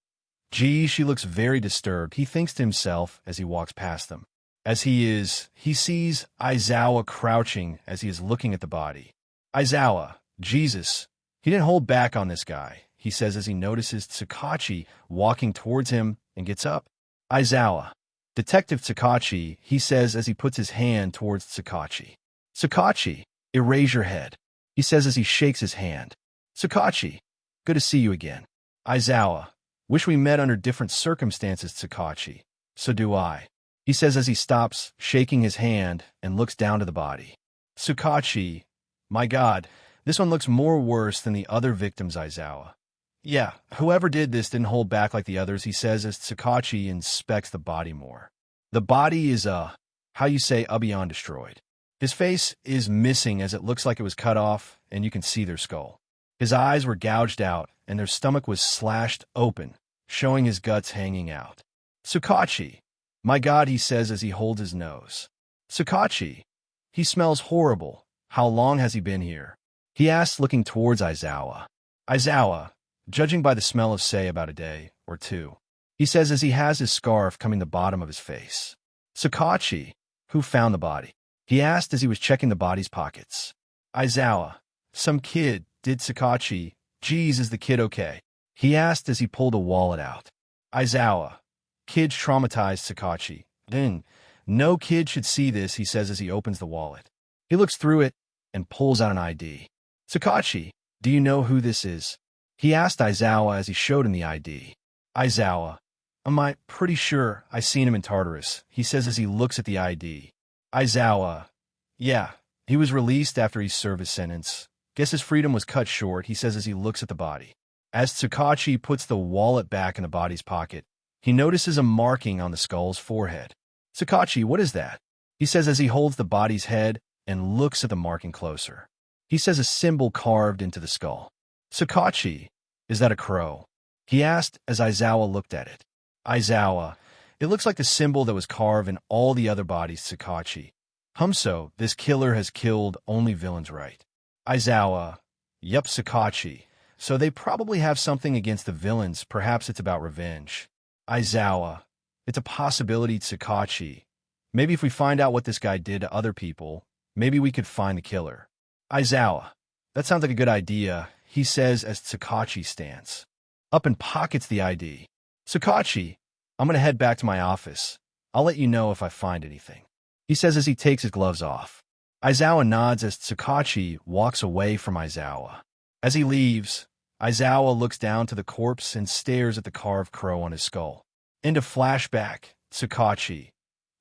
Speaker 1: gee, she looks very disturbed, he thinks to himself as he walks past them. As he sees Aizawa crouching as he is looking at the body. Aizawa, Jesus, he didn't hold back on this guy, he says as he notices Tsukachi walking towards him and gets up. Aizawa, Detective Tsukachi, he says as he puts his hand towards Tsukachi. Tsukachi, erase your head, he says as he shakes his hand. Tsukachi, good to see you again. Aizawa, wish we met under different circumstances, Tsukachi. So do I, he says as he stops shaking his hand and looks down to the body. Tsukachi, my God, this one looks more worse than the other victims, Aizawa. Yeah, whoever did this didn't hold back like the others, he says as Tsukachi inspects the body more. The body is, beyond destroyed. His face is missing as it looks like it was cut off, and you can see their skull. His eyes were gouged out, and their stomach was slashed open, showing his guts hanging out. Tsukachi, my God, he says as he holds his nose. Tsukachi, He smells horrible. How long has he been here? He asks, looking towards Izawa. Izawa, judging by the smell of, say, about a day or two. He says as he has his scarf coming the bottom of his face. Sakachi, who found the body? He asked as he was checking the body's pockets. Izawa, some kid, did Sakachi. Geez, is the kid okay? He asked as he pulled a wallet out. Izawa, kids traumatized Sakachi. Then, no kid should see this, he says as he opens the wallet. He looks through it and pulls out an ID. Sakachi, do you know who this is? He asked Izawa as he showed him the ID. Izawa, am I pretty sure I seen him in Tartarus, he says as he looks at the ID. Izawa, yeah, he was released after he served his sentence. Guess his freedom was cut short, he says as he looks at the body. As Sakachi puts the wallet back in the body's pocket, he notices a marking on the skull's forehead. Sakachi, what is that? He says as he holds the body's head and looks at the marking closer. He says a symbol carved into the skull. Sakachi, is that a crow? He asked as Izawa looked at it. Izawa, it looks like the symbol that was carved in all the other bodies, Sakachi. So, this killer has killed only villains, right? Izawa, yep, Sakachi. So they probably have something against the villains, perhaps it's about revenge. Izawa, it's a possibility, Sakachi. Maybe if we find out what this guy did to other people, maybe we could find the killer. Izawa, that sounds like a good idea, he says as Sakachi stands up and pockets the ID. Sakachi, I'm going to head back to my office. I'll let you know if I find anything, he says as he takes his gloves off. Izawa nods as Sakachi walks away from Izawa. As he leaves, Izawa looks down to the corpse and stares at the carved crow on his skull. Into flashback, Sakachi.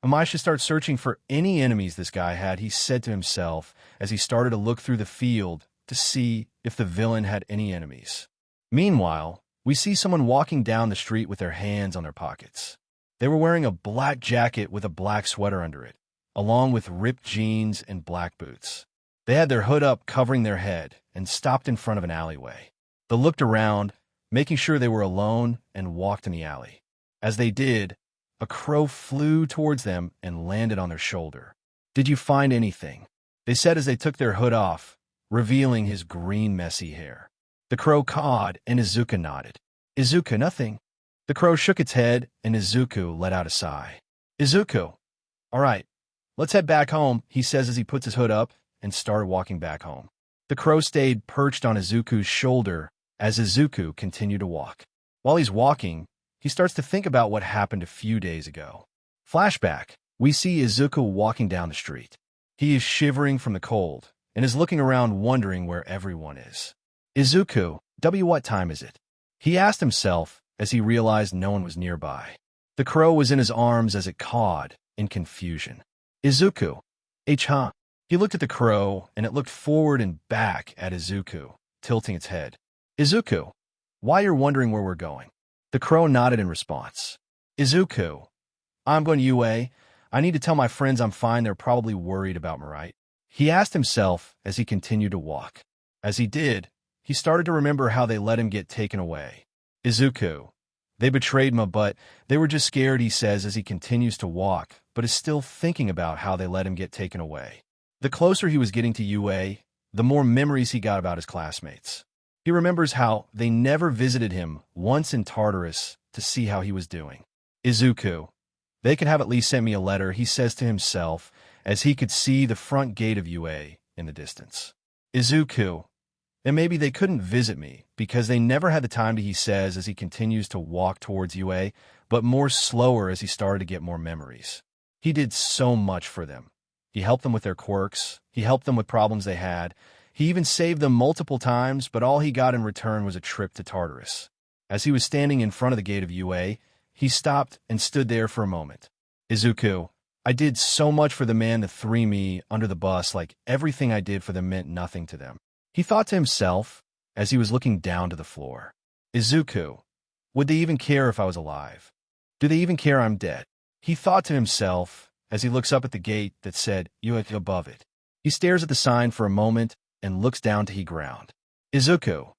Speaker 1: I should start searching for any enemies this guy had, he said to himself as he started to look through the field to see if the villain had any enemies. Meanwhile, we see someone walking down the street with their hands on their pockets. They were wearing a black jacket with a black sweater under it, along with ripped jeans and black boots. They had their hood up covering their head and stopped in front of an alleyway. They looked around, making sure they were alone, and walked in the alley. As they did, a crow flew towards them and landed on their shoulder. Did you find anything? They said as they took their hood off, revealing his green messy hair. The crow cawed and Izuku nodded. Izuku, nothing. The crow shook its head and Izuku let out a sigh. Izuku, all right, let's head back home, he says as he puts his hood up and started walking back home. The crow stayed perched on Izuku's shoulder as Izuku continued to walk. While he's walking, he starts to think about what happened a few days ago. Flashback, we see Izuku walking down the street. He is shivering from the cold and is looking around wondering where everyone is. Izuku, what time is it? He asked himself as he realized no one was nearby. The crow was in his arms as it cawed in confusion. Izuku, huh? He looked at the crow and it looked forward and back at Izuku, tilting its head. Izuku, why you're wondering where we're going? The crow nodded in response. Izuku, I'm going to UA. I need to tell my friends I'm fine. They're probably worried about me, right? He asked himself as he continued to walk. As he did, he started to remember how they let him get taken away. Izuku, they betrayed me, but they were just scared, he says as he continues to walk, but is still thinking about how they let him get taken away. The closer he was getting to UA, the more memories he got about his classmates. He remembers how they never visited him once in Tartarus to see how he was doing. Izuku, they could have at least sent me a letter, he says to himself as he could see the front gate of UA in the distance. Izuku, and maybe they couldn't visit me because they never had the time to, he says as he continues to walk towards UA, but more slower as he started to get more memories. He did so much for them. He helped them with their quirks. He helped them with problems they had. He even saved them multiple times, but all he got in return was a trip to Tartarus. As he was standing in front of the gate of UA, he stopped and stood there for a moment. Izuku, I did so much for the man that threw me under the bus, like everything I did for them meant nothing to them. He thought to himself as he was looking down to the floor. Izuku, would they even care if I was alive? Do they even care I'm dead? He thought to himself as he looks up at the gate that said UA above it. He stares at the sign for a moment and looks down to the ground. Izuku.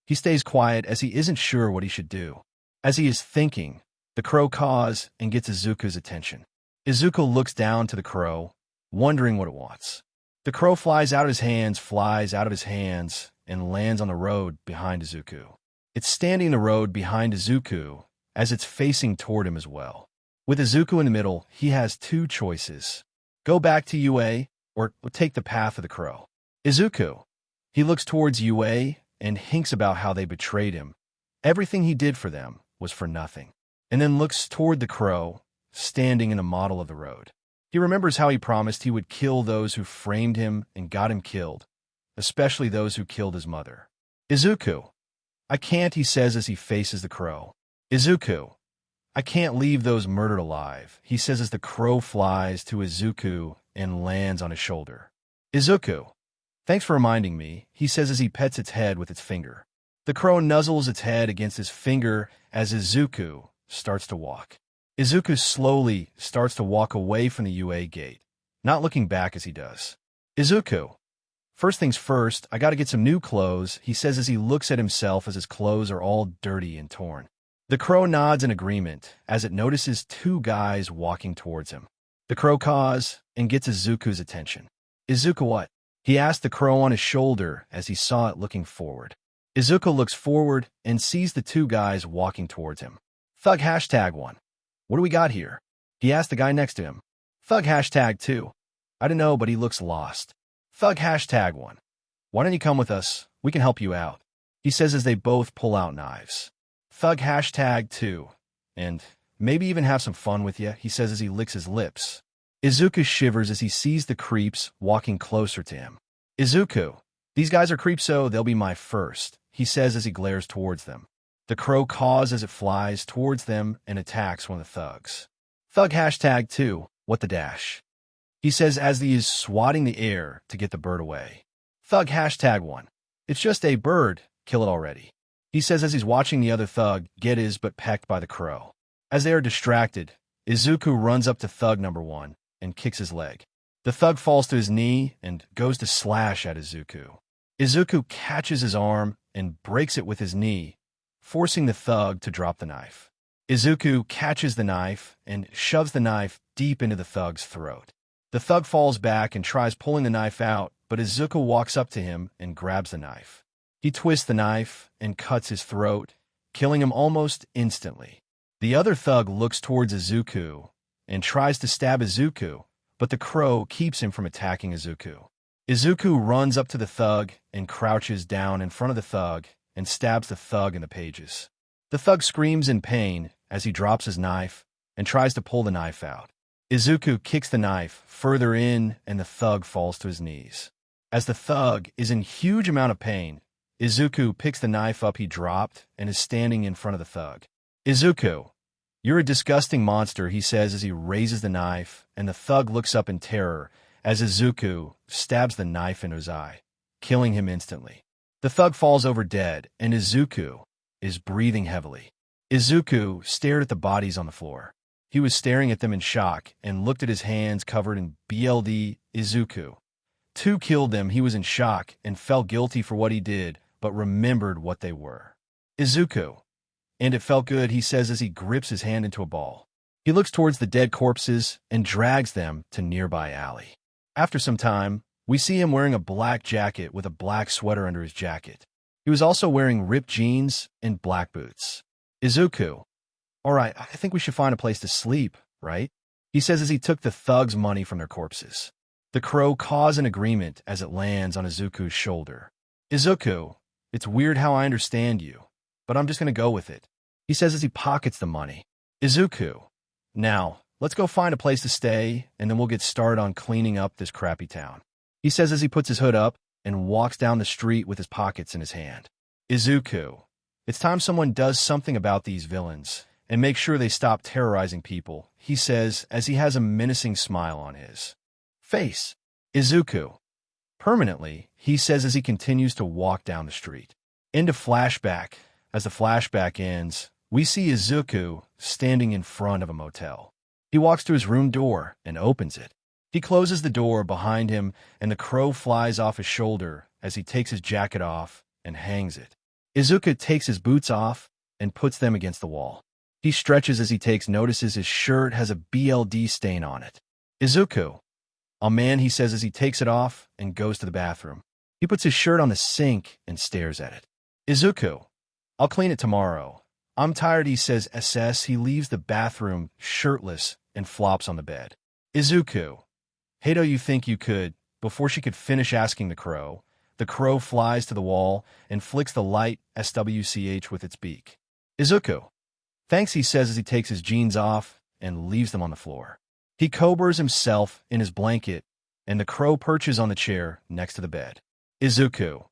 Speaker 1: He stays quiet as he isn't sure what he should do. As he is thinking, the crow caws and gets Izuku's attention. Izuku looks down to the crow, wondering what it wants. The crow flies out of his hands, and lands on the road behind Izuku. It's standing in the road behind Izuku as it's facing toward him as well. With Izuku in the middle, he has two choices. Go back to UA or take the path of the crow. Izuku. He looks towards UA and hinks about how they betrayed him. Everything he did for them was for nothing. And then looks toward the crow, standing in the model of the road. He remembers how he promised he would kill those who framed him and got him killed, especially those who killed his mother. Izuku. I can't, he says as he faces the crow. Izuku. I can't leave those murdered alive, he says as the crow flies to Izuku and lands on his shoulder. Izuku. Thanks for reminding me, he says as he pets its head with its finger. The crow nuzzles its head against his finger as Izuku starts to walk. Izuku slowly starts to walk away from the UA gate, not looking back as he does. Izuku. First things first, I gotta get some new clothes, he says as he looks at himself as his clothes are all dirty and torn. The crow nods in agreement as it notices two guys walking towards him. The crow caws and gets Izuku's attention. Izuku what? He asked the crow on his shoulder as he saw it looking forward. Izuku looks forward and sees the two guys walking towards him. Thug #1. What do we got here? He asked the guy next to him. Thug #2. I don't know, but he looks lost. Thug #1. Why don't you come with us? We can help you out. He says as they both pull out knives. Thug #2. And maybe even have some fun with you, he says as he licks his lips. Izuku shivers as he sees the creeps walking closer to him. Izuku. These guys are creeps, so they'll be my first, he says as he glares towards them. The crow caws as it flies towards them and attacks one of the thugs. Thug #2. What the dash? He says as he is swatting the air to get the bird away. Thug #1. It's just a bird, kill it already. He says as he's watching the other thug get his butt pecked by the crow. As they are distracted, Izuku runs up to thug #1 and kicks his leg. The thug falls to his knee and goes to slash at Izuku. Izuku catches his arm and breaks it with his knee, forcing the thug to drop the knife. Izuku catches the knife and shoves the knife deep into the thug's throat. The thug falls back and tries pulling the knife out, but Izuku walks up to him and grabs the knife. He twists the knife and cuts his throat, killing him almost instantly. The other thug looks towards Izuku and tries to stab Izuku, but the crow keeps him from attacking Izuku. Izuku runs up to the thug and crouches down in front of the thug and stabs the thug in the pages. The thug screams in pain as he drops his knife and tries to pull the knife out. Izuku kicks the knife further in and the thug falls to his knees. As the thug is in huge amount of pain, Izuku picks the knife up he dropped and is standing in front of the thug. Izuku, you're a disgusting monster, he says as he raises the knife, and the thug looks up in terror as Izuku stabs the knife into his eye, killing him instantly. The thug falls over dead, and Izuku is breathing heavily. Izuku stared at the bodies on the floor. He was staring at them in shock and looked at his hands covered in blood. Izuku. Two killed them. He was in shock and felt guilty for what he did, but remembered what they were. Izuku. And it felt good, he says as he grips his hand into a ball. He looks towards the dead corpses and drags them to nearby alley. After some time, we see him wearing a black jacket with a black sweater under his jacket. He was also wearing ripped jeans and black boots. Izuku. All right, I think we should find a place to sleep, right? He says as he took the thugs' money from their corpses. The crow caws an agreement as it lands on Izuku's shoulder. Izuku, it's weird how I understand you, but I'm just going to go with it. He says as he pockets the money. Izuku. Now, let's go find a place to stay, and then we'll get started on cleaning up this crappy town. He says as he puts his hood up and walks down the street with his pockets in his hand. Izuku. It's time someone does something about these villains and make sure they stop terrorizing people, he says as he has a menacing smile on his face. Izuku. Permanently, he says as he continues to walk down the street. Into flashback. As the flashback ends, we see Izuku standing in front of a motel. He walks to his room door and opens it. He closes the door behind him, and the crow flies off his shoulder as he takes his jacket off and hangs it. Izuku takes his boots off and puts them against the wall. He stretches as he notices his shirt has a blood stain on it. Izuku. "Oh man," he says as he takes it off and goes to the bathroom. He puts his shirt on the sink and stares at it. "Izuku, I'll clean it tomorrow. I'm tired," he says. He leaves the bathroom shirtless and flops on the bed. "Izuku, hey, do you think you could?" Before she could finish asking the crow flies to the wall and flicks the light swch with its beak. "Izuku, thanks," he says as he takes his jeans off and leaves them on the floor. He cobras himself in his blanket, and the crow perches on the chair next to the bed. "Izuku,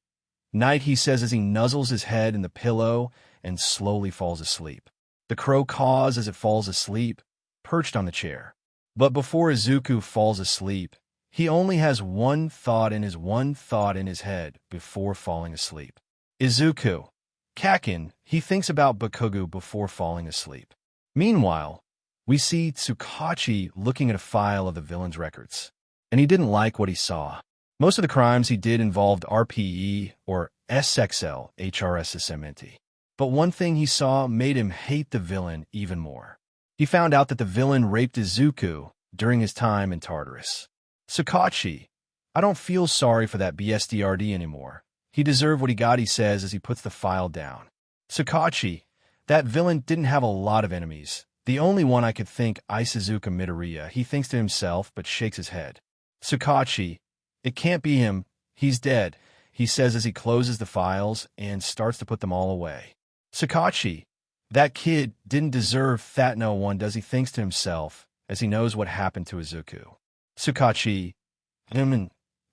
Speaker 1: night," he says as he nuzzles his head in the pillow and slowly falls asleep. The crow caws as it falls asleep, perched on the chair. But before Izuku falls asleep, he only has one thought in his head before falling asleep. "Izuku, Kakin," he thinks about Bakugo before falling asleep. Meanwhile, we see Tsukachi looking at a file of the villain's records, and he didn't like what he saw. Most of the crimes he did involved RPE or SXL HRSSMNT. But one thing he saw made him hate the villain even more. He found out that the villain raped Izuku during his time in Tartarus. "Tsukachi, I don't feel sorry for that BSDRD anymore. He deserved what he got," he says as he puts the file down. "Tsukachi, that villain didn't have a lot of enemies. The only one I could think, Izuku Midoriya," he thinks to himself but shakes his head. "Tsukachi, it can't be him. He's dead," he says as he closes the files and starts to put them all away. "Tsukachi, that kid didn't deserve that, no one does," he thinks to himself as he knows what happened to Izuku. "Tsukachi,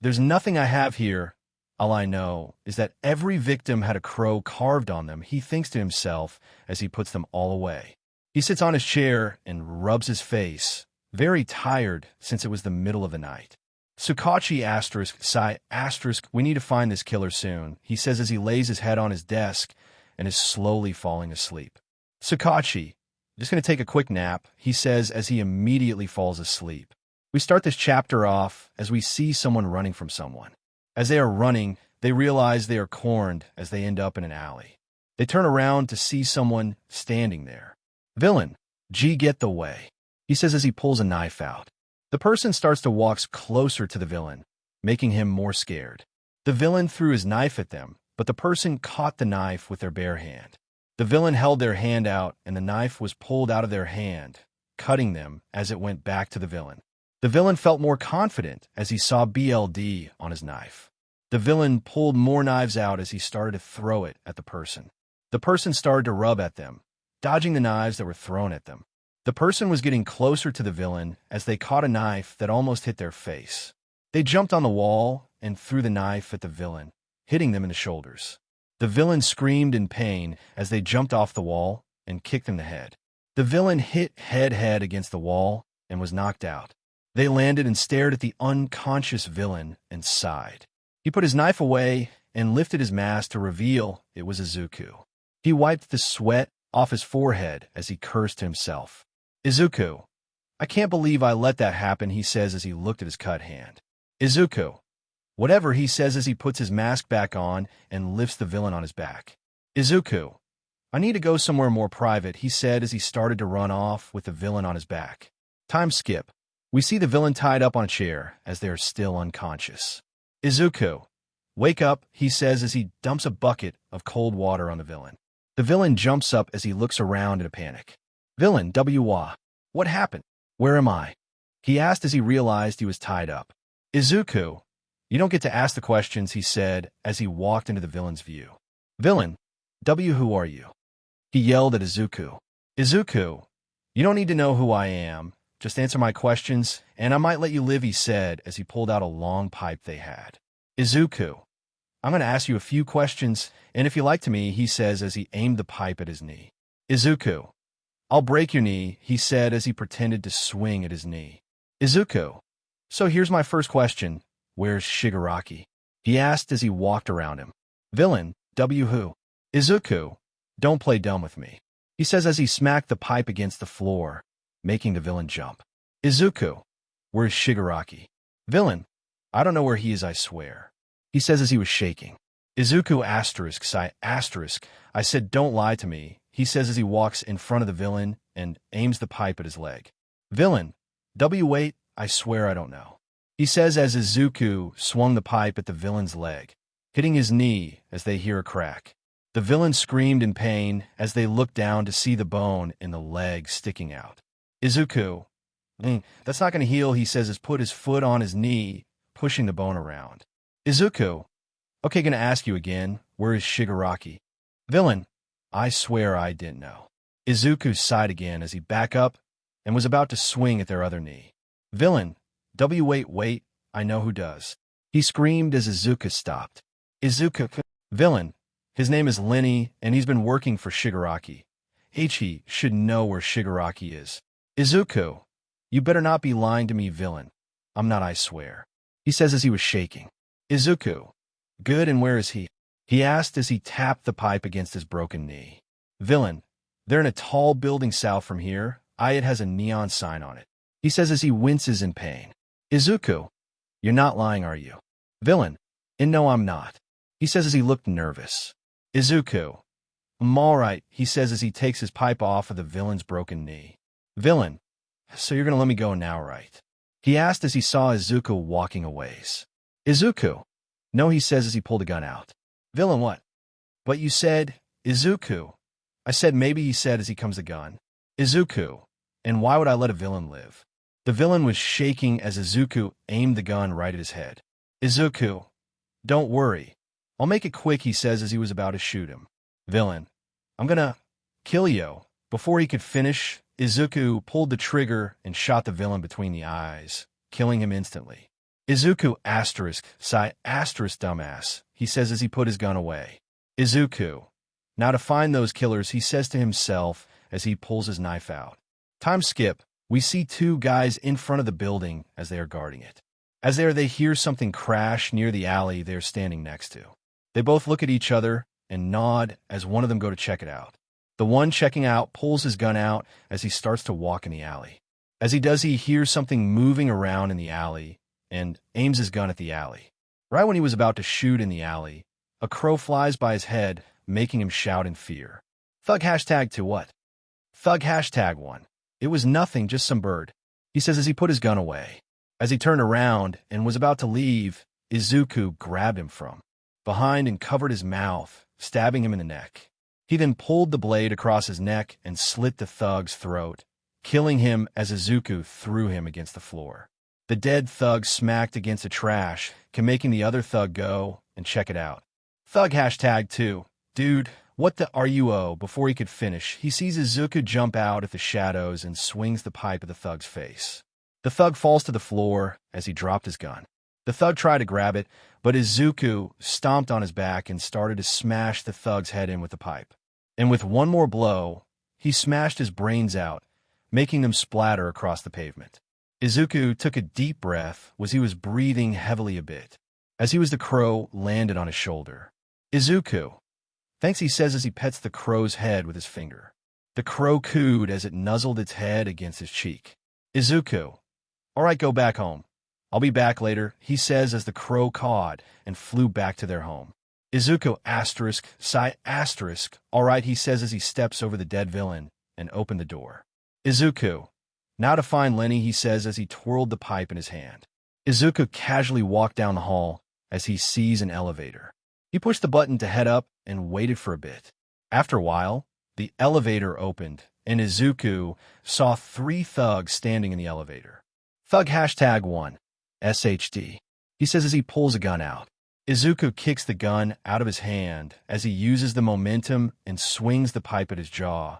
Speaker 1: there's nothing I have here. All I know is that every victim had a crow carved on them," he thinks to himself as he puts them all away. He sits on his chair and rubs his face, very tired since it was the middle of the night. "Tsukachi *, we need to find this killer soon," he says as he lays his head on his desk and is slowly falling asleep. "Tsukachi, just going to take a quick nap," he says as he immediately falls asleep. We start this chapter off as we see someone running from someone. As they are running, they realize they are cornered as they end up in an alley. They turn around to see someone standing there. "Villain, get the way," he says as he pulls a knife out. The person starts to walk closer to the villain, making him more scared. The villain threw his knife at them, but the person caught the knife with their bare hand. The villain held their hand out, and the knife was pulled out of their hand, cutting them as it went back to the villain. The villain felt more confident as he saw BLD on his knife. The villain pulled more knives out as he started to throw it at the person. The person started to rub at them, dodging the knives that were thrown at them. The person was getting closer to the villain as they caught a knife that almost hit their face. They jumped on the wall and threw the knife at the villain, hitting them in the shoulders. The villain screamed in pain as they jumped off the wall and kicked in the head. The villain hit head against the wall and was knocked out. They landed and stared at the unconscious villain and sighed. He put his knife away and lifted his mask to reveal it was Izuku. He wiped the sweat off his forehead as he cursed to himself. "Izuku, I can't believe I let that happen," he says as he looked at his cut hand. "Izuku, whatever," he says as he puts his mask back on and lifts the villain on his back. "Izuku, I need to go somewhere more private," he said as he started to run off with the villain on his back. Time skip. We see the villain tied up on a chair as they are still unconscious. "Izuku, wake up," he says as he dumps a bucket of cold water on the villain. The villain jumps up as he looks around in a panic. "Villain, what happened? Where am I?" he asked as he realized he was tied up. "Izuku, you don't get to ask the questions," he said as he walked into the villain's view. "Villain, who are you?" he yelled at Izuku. "Izuku, you don't need to know who I am. Just answer my questions, and I might let you live," he said as he pulled out a long pipe they had. "Izuku, I'm going to ask you a few questions, and if you like to me," he says as he aimed the pipe at his knee. "Izuku, I'll break your knee," he said as he pretended to swing at his knee. "Izuku, so here's my first question. Where's Shigaraki?" he asked as he walked around him. "Villain, who?" "Izuku, don't play dumb with me," he says as he smacked the pipe against the floor, making the villain jump. "Izuku, where's Shigaraki?" "Villain, I don't know where he is, I swear," he says as he was shaking. "Izuku I said don't lie to me," he says as he walks in front of the villain and aims the pipe at his leg. "Villain, wait, I swear I don't know," he says as Izuku swung the pipe at the villain's leg, hitting his knee as they hear a crack. The villain screamed in pain as they looked down to see the bone in the leg sticking out. Izuku, that's not going to heal, he says as put his foot on his knee, pushing the bone around. Izuku, okay, gonna ask you again, where is Shigaraki? Villain, I swear I didn't know. Izuku sighed again as he backed up and was about to swing at their other knee. Villain, wait, I know who does. He screamed as Izuku stopped. Izuku, villain, his name is Lenny and he's been working for Shigaraki. He should know where Shigaraki is. Izuku, you better not be lying to me, villain. I'm not, I swear. He says as he was shaking. Izuku, good, and where is he? He asked as he tapped the pipe against his broken knee. Villain, they're in a tall building south from here. It has a neon sign on it. He says as he winces in pain. Izuku, you're not lying, are you? Villain, and no, I'm not. He says as he looked nervous. Izuku, I'm all right, he says as he takes his pipe off of the villain's broken knee. Villain, so you're going to let me go now, right? He asked as he saw Izuku walking a ways. Izuku, no, he says as he pulled a gun out. Villain, what? But you said, Izuku. I said maybe, he said as he comes the gun. Izuku, and why would I let a villain live? The villain was shaking as Izuku aimed the gun right at his head. Izuku, don't worry. I'll make it quick, he says as he was about to shoot him. Villain, I'm gonna kill you. Before he could finish, Izuku pulled the trigger and shot the villain between the eyes, killing him instantly. Izuku dumbass, he says as he put his gun away. Izuku, now to find those killers, he says to himself as he pulls his knife out. Time skip, we see two guys in front of the building as they are guarding it. As they hear something crash near the alley they're standing next to. They both look at each other and nod as one of them go to check it out. The one checking out pulls his gun out as he starts to walk in the alley. As he does, he hears something moving around in the alley and aims his gun at the alley. Right when he was about to shoot in the alley, a crow flies by his head, making him shout in fear. Thug hashtag to what? Thug hashtag 1. It was nothing, just some bird, he says as he put his gun away. As he turned around and was about to leave, Izuku grabbed him from behind and covered his mouth, stabbing him in the neck. He then pulled the blade across his neck and slit the thug's throat, killing him as Izuku threw him against the floor. The dead thug smacked against the trash, making the other thug go and check it out. Thug hashtag 2. Dude, what the RUO? Before he could finish, he sees Izuku jump out of the shadows and swings the pipe at the thug's face. The thug falls to the floor as he dropped his gun. The thug tried to grab it, but Izuku stomped on his back and started to smash the thug's head in with the pipe. And with one more blow, he smashed his brains out, making them splatter across the pavement. Izuku took a deep breath as he was breathing heavily a bit. As the crow landed on his shoulder. Izuku, thanks, he says as he pets the crow's head with his finger. The crow cooed as it nuzzled its head against his cheek. Izuku, all right, go back home. I'll be back later, he says as the crow cawed and flew back to their home. Izuku all right, he says as he steps over the dead villain and opened the door. Izuku, now to find Lenny, he says as he twirled the pipe in his hand. Izuku casually walked down the hall as he sees an elevator. He pushed the button to head up and waited for a bit. After a while, the elevator opened and Izuku saw 3 thugs standing in the elevator. Thug hashtag 1. SHD. He says as he pulls a gun out. Izuku kicks the gun out of his hand as he uses the momentum and swings the pipe at his jaw,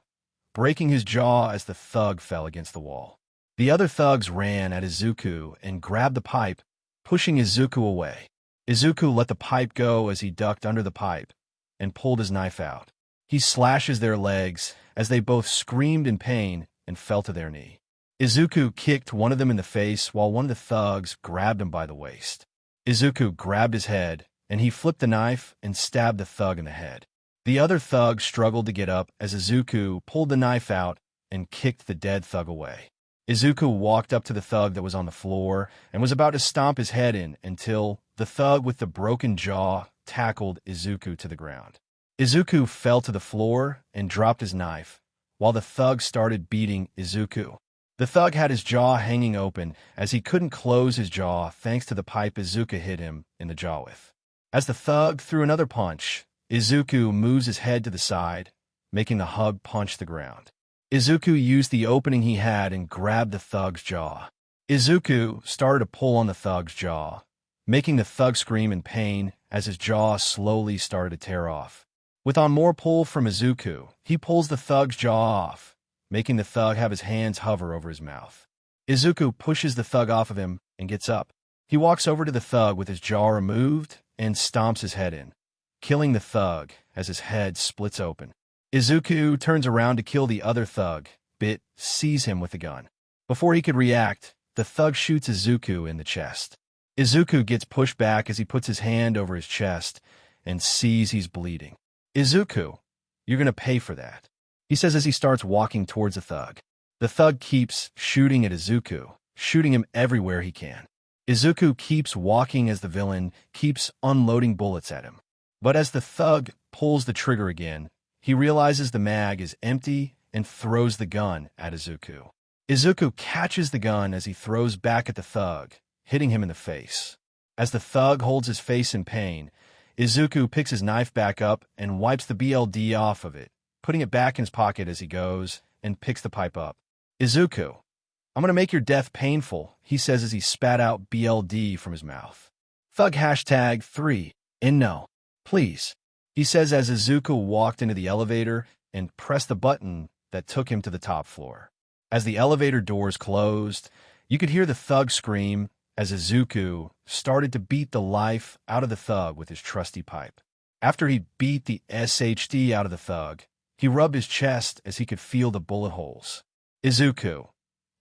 Speaker 1: breaking his jaw as the thug fell against the wall. The other thugs ran at Izuku and grabbed the pipe, pushing Izuku away. Izuku let the pipe go as he ducked under the pipe and pulled his knife out. He slashes their legs as they both screamed in pain and fell to their knee. Izuku kicked one of them in the face while one of the thugs grabbed him by the waist. Izuku grabbed his head, and he flipped the knife and stabbed the thug in the head. The other thug struggled to get up as Izuku pulled the knife out and kicked the dead thug away. Izuku walked up to the thug that was on the floor and was about to stomp his head in until the thug with the broken jaw tackled Izuku to the ground. Izuku fell to the floor and dropped his knife, while the thug started beating Izuku. The The thug had his jaw hanging open as he couldn't close his jaw thanks to the pipe Izuku hit him in the jaw with. As the thug threw another punch, Izuku moves his head to the side, making the hug punch the ground. Izuku used the opening he had and grabbed the thug's jaw. Izuku started to pull on the thug's jaw, making the thug scream in pain as his jaw slowly started to tear off. With on more pull from Izuku, he pulls the thug's jaw off, making the thug have his hands hover over his mouth. Izuku pushes the thug off of him and gets up. He walks over to the thug with his jaw removed and stomps his head in, killing the thug as his head splits open. Izuku turns around to kill the other thug, but sees him with a gun. Before he could react, the thug shoots Izuku in the chest. Izuku gets pushed back as he puts his hand over his chest and sees he's bleeding. "Izuku, you're gonna pay for that," he says as he starts walking towards the thug. The thug keeps shooting at Izuku, shooting him everywhere he can. Izuku keeps walking as the villain keeps unloading bullets at him. But as the thug pulls the trigger again, he realizes the mag is empty and throws the gun at Izuku. Izuku catches the gun as he throws back at the thug, hitting him in the face. As the thug holds his face in pain, Izuku picks his knife back up and wipes the BLD off of it, putting it back in his pocket as he goes and picks the pipe up. "Izuku, I'm gonna make your death painful," he says as he spat out BLD from his mouth. "Thug #3, and no, please," he says as Izuku walked into the elevator and pressed the button that took him to the top floor. As the elevator doors closed, you could hear the thug scream as Izuku started to beat the life out of the thug with his trusty pipe. After he beat the SHD out of the thug, he rubbed his chest as he could feel the bullet holes. "Izuku,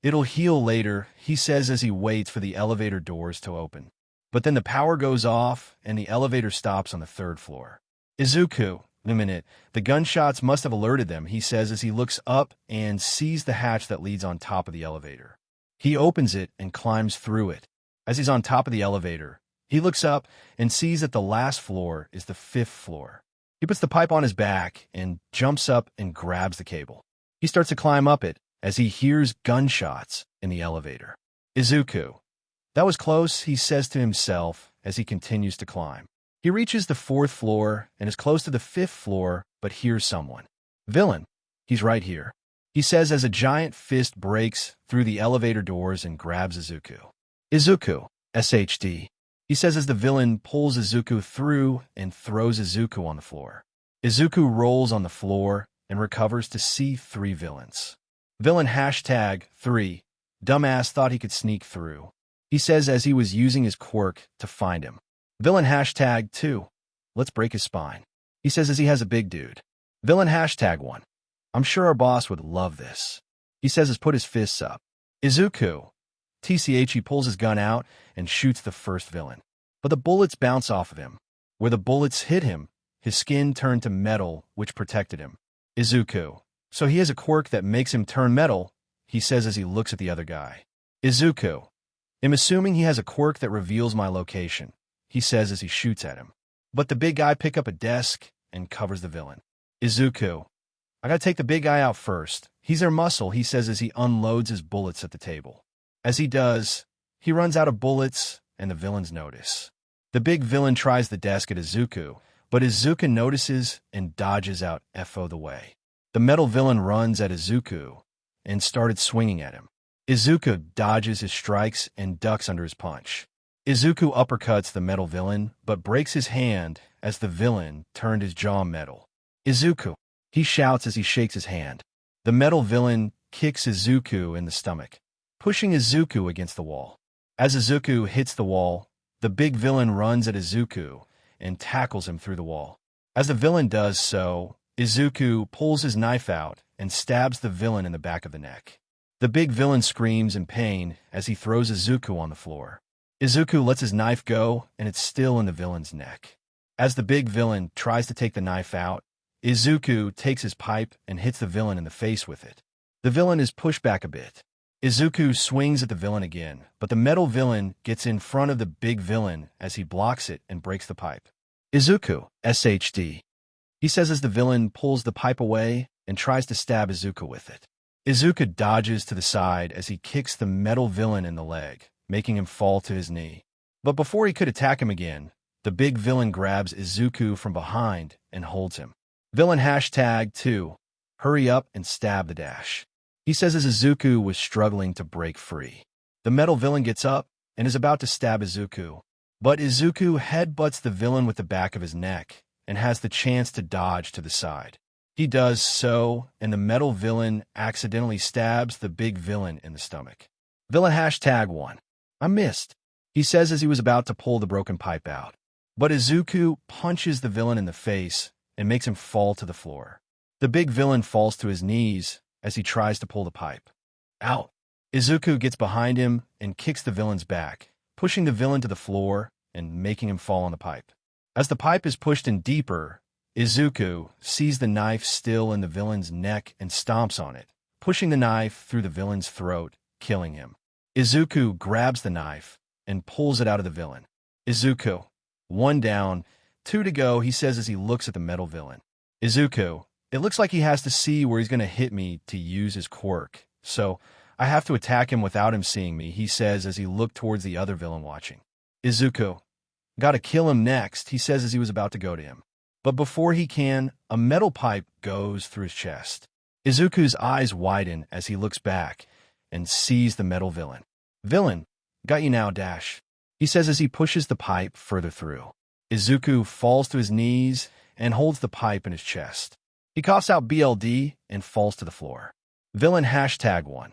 Speaker 1: it'll heal later," he says as he waits for the elevator doors to open. But then the power goes off and the elevator stops on the 3rd floor. "Izuku, a minute, the gunshots must have alerted them," he says as he looks up and sees the hatch that leads on top of the elevator. He opens it and climbs through it. As he's on top of the elevator, he looks up and sees that the last floor is the 5th floor. He puts the pipe on his back and jumps up and grabs the cable. He starts to climb up it as he hears gunshots in the elevator. "Izuku, that was close," he says to himself as he continues to climb. He reaches the 4th floor and is close to the 5th floor, but hears someone. "Villain, he's right here," he says as a giant fist breaks through the elevator doors and grabs Izuku. "Izuku, SHD," he says as the villain pulls Izuku through and throws Izuku on the floor. Izuku rolls on the floor and recovers to see 3 villains. "Villain #3, dumbass thought he could sneak through," he says as he was using his quirk to find him. "Villain #2, let's break his spine," he says as he has a big dude. "Villain #1, I'm sure our boss would love this," he says as put his fists up. "Izuku, he pulls his gun out and shoots the first villain. But the bullets bounce off of him. Where the bullets hit him, his skin turned to metal, which protected him. "Izuku, so he has a quirk that makes him turn metal," he says as he looks at the other guy. "Izuku, I'm assuming he has a quirk that reveals my location," he says as he shoots at him. But the big guy picks up a desk and covers the villain. "Izuku, I gotta take the big guy out first. He's their muscle," he says as he unloads his bullets at the table. As he does, he runs out of bullets and the villains notice. The big villain tries the desk at Izuku, but Izuku notices and dodges out the way. The metal villain runs at Izuku and started swinging at him. Izuku dodges his strikes and ducks under his punch. Izuku uppercuts the metal villain, but breaks his hand as the villain turned his jaw metal. "Izuku," he shouts as he shakes his hand. The metal villain kicks Izuku in the stomach, pushing Izuku against the wall. As Izuku hits the wall, the big villain runs at Izuku and tackles him through the wall. As the villain does so, Izuku pulls his knife out and stabs the villain in the back of the neck. The big villain screams in pain as he throws Izuku on the floor. Izuku lets his knife go, and it's still in the villain's neck. As the big villain tries to take the knife out, Izuku takes his pipe and hits the villain in the face with it. The villain is pushed back a bit. Izuku swings at the villain again, but the metal villain gets in front of the big villain as he blocks it and breaks the pipe. "Izuku, SHD," he says as the villain pulls the pipe away and tries to stab Izuku with it. Izuku dodges to the side as he kicks the metal villain in the leg, making him fall to his knee. But before he could attack him again, the big villain grabs Izuku from behind and holds him. Villain #2. Hurry up and stab the dash. He says as Izuku was struggling to break free. The metal villain gets up and is about to stab Izuku. But Izuku headbutts the villain with the back of his neck and has the chance to dodge to the side. He does so, and the metal villain accidentally stabs the big villain in the stomach. Villain #1. I missed, he says as he was about to pull the broken pipe out. But Izuku punches the villain in the face and makes him fall to the floor. The big villain falls to his knees as he tries to pull the pipe out. Izuku gets behind him and kicks the villain's back, pushing the villain to the floor and making him fall on the pipe. As the pipe is pushed in deeper, Izuku sees the knife still in the villain's neck and stomps on it, pushing the knife through the villain's throat, killing him. Izuku grabs the knife and pulls it out of the villain. Izuku, 1 down, 2 to go, he says as he looks at the metal villain. Izuku, it looks like he has to see where he's going to hit me to use his quirk, so I have to attack him without him seeing me, he says as he looked towards the other villain watching. Izuku, gotta kill him next, he says as he was about to go to him. But before he can, a metal pipe goes through his chest. Izuku's eyes widen as he looks back and sees the metal villain. Villain, got you now, dash, he says as he pushes the pipe further through. Izuku falls to his knees and holds the pipe in his chest. He coughs out BLD and falls to the floor. Villain #1.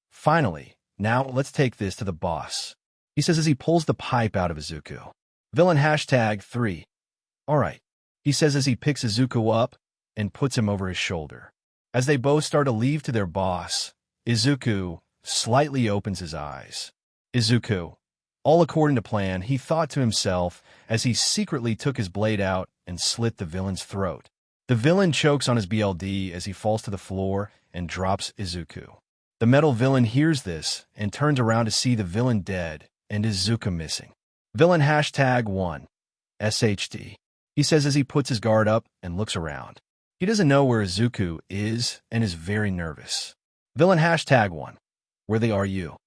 Speaker 1: Finally, now let's take this to the boss, he says as he pulls the pipe out of Izuku. Villain #3. All right, he says as he picks Izuku up and puts him over his shoulder. As they both start to leave to their boss, Izuku slightly opens his eyes. Izuku, all according to plan, he thought to himself as he secretly took his blade out and slit the villain's throat. The villain chokes on his BLD as he falls to the floor and drops Izuku. The metal villain hears this and turns around to see the villain dead and Izuku missing. Villain #1. SHD. He says as he puts his guard up and looks around. He doesn't know where Izuku is and is very nervous. Villain #1. Where they are you?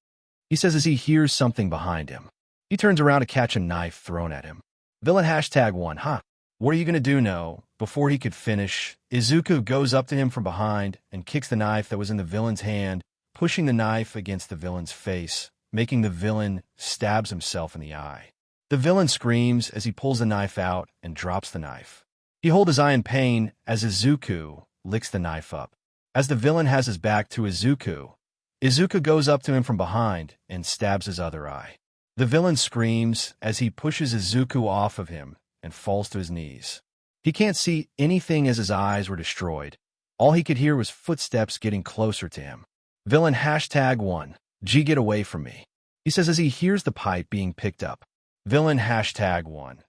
Speaker 1: He says as he hears something behind him. He turns around to catch a knife thrown at him. Villain #1. Huh? What are you going to do now? Before he could finish, Izuku goes up to him from behind and kicks the knife that was in the villain's hand, pushing the knife against the villain's face, making the villain stabs himself in the eye. The villain screams as he pulls the knife out and drops the knife. He holds his eye in pain as Izuku licks the knife up. As the villain has his back to Izuku, Izuku goes up to him from behind and stabs his other eye. The villain screams as he pushes Izuku off of him and falls to his knees. He can't see anything as his eyes were destroyed. All he could hear was footsteps getting closer to him. Villain #1. G, get away from me, he says as he hears the pipe being picked up. Villain #1.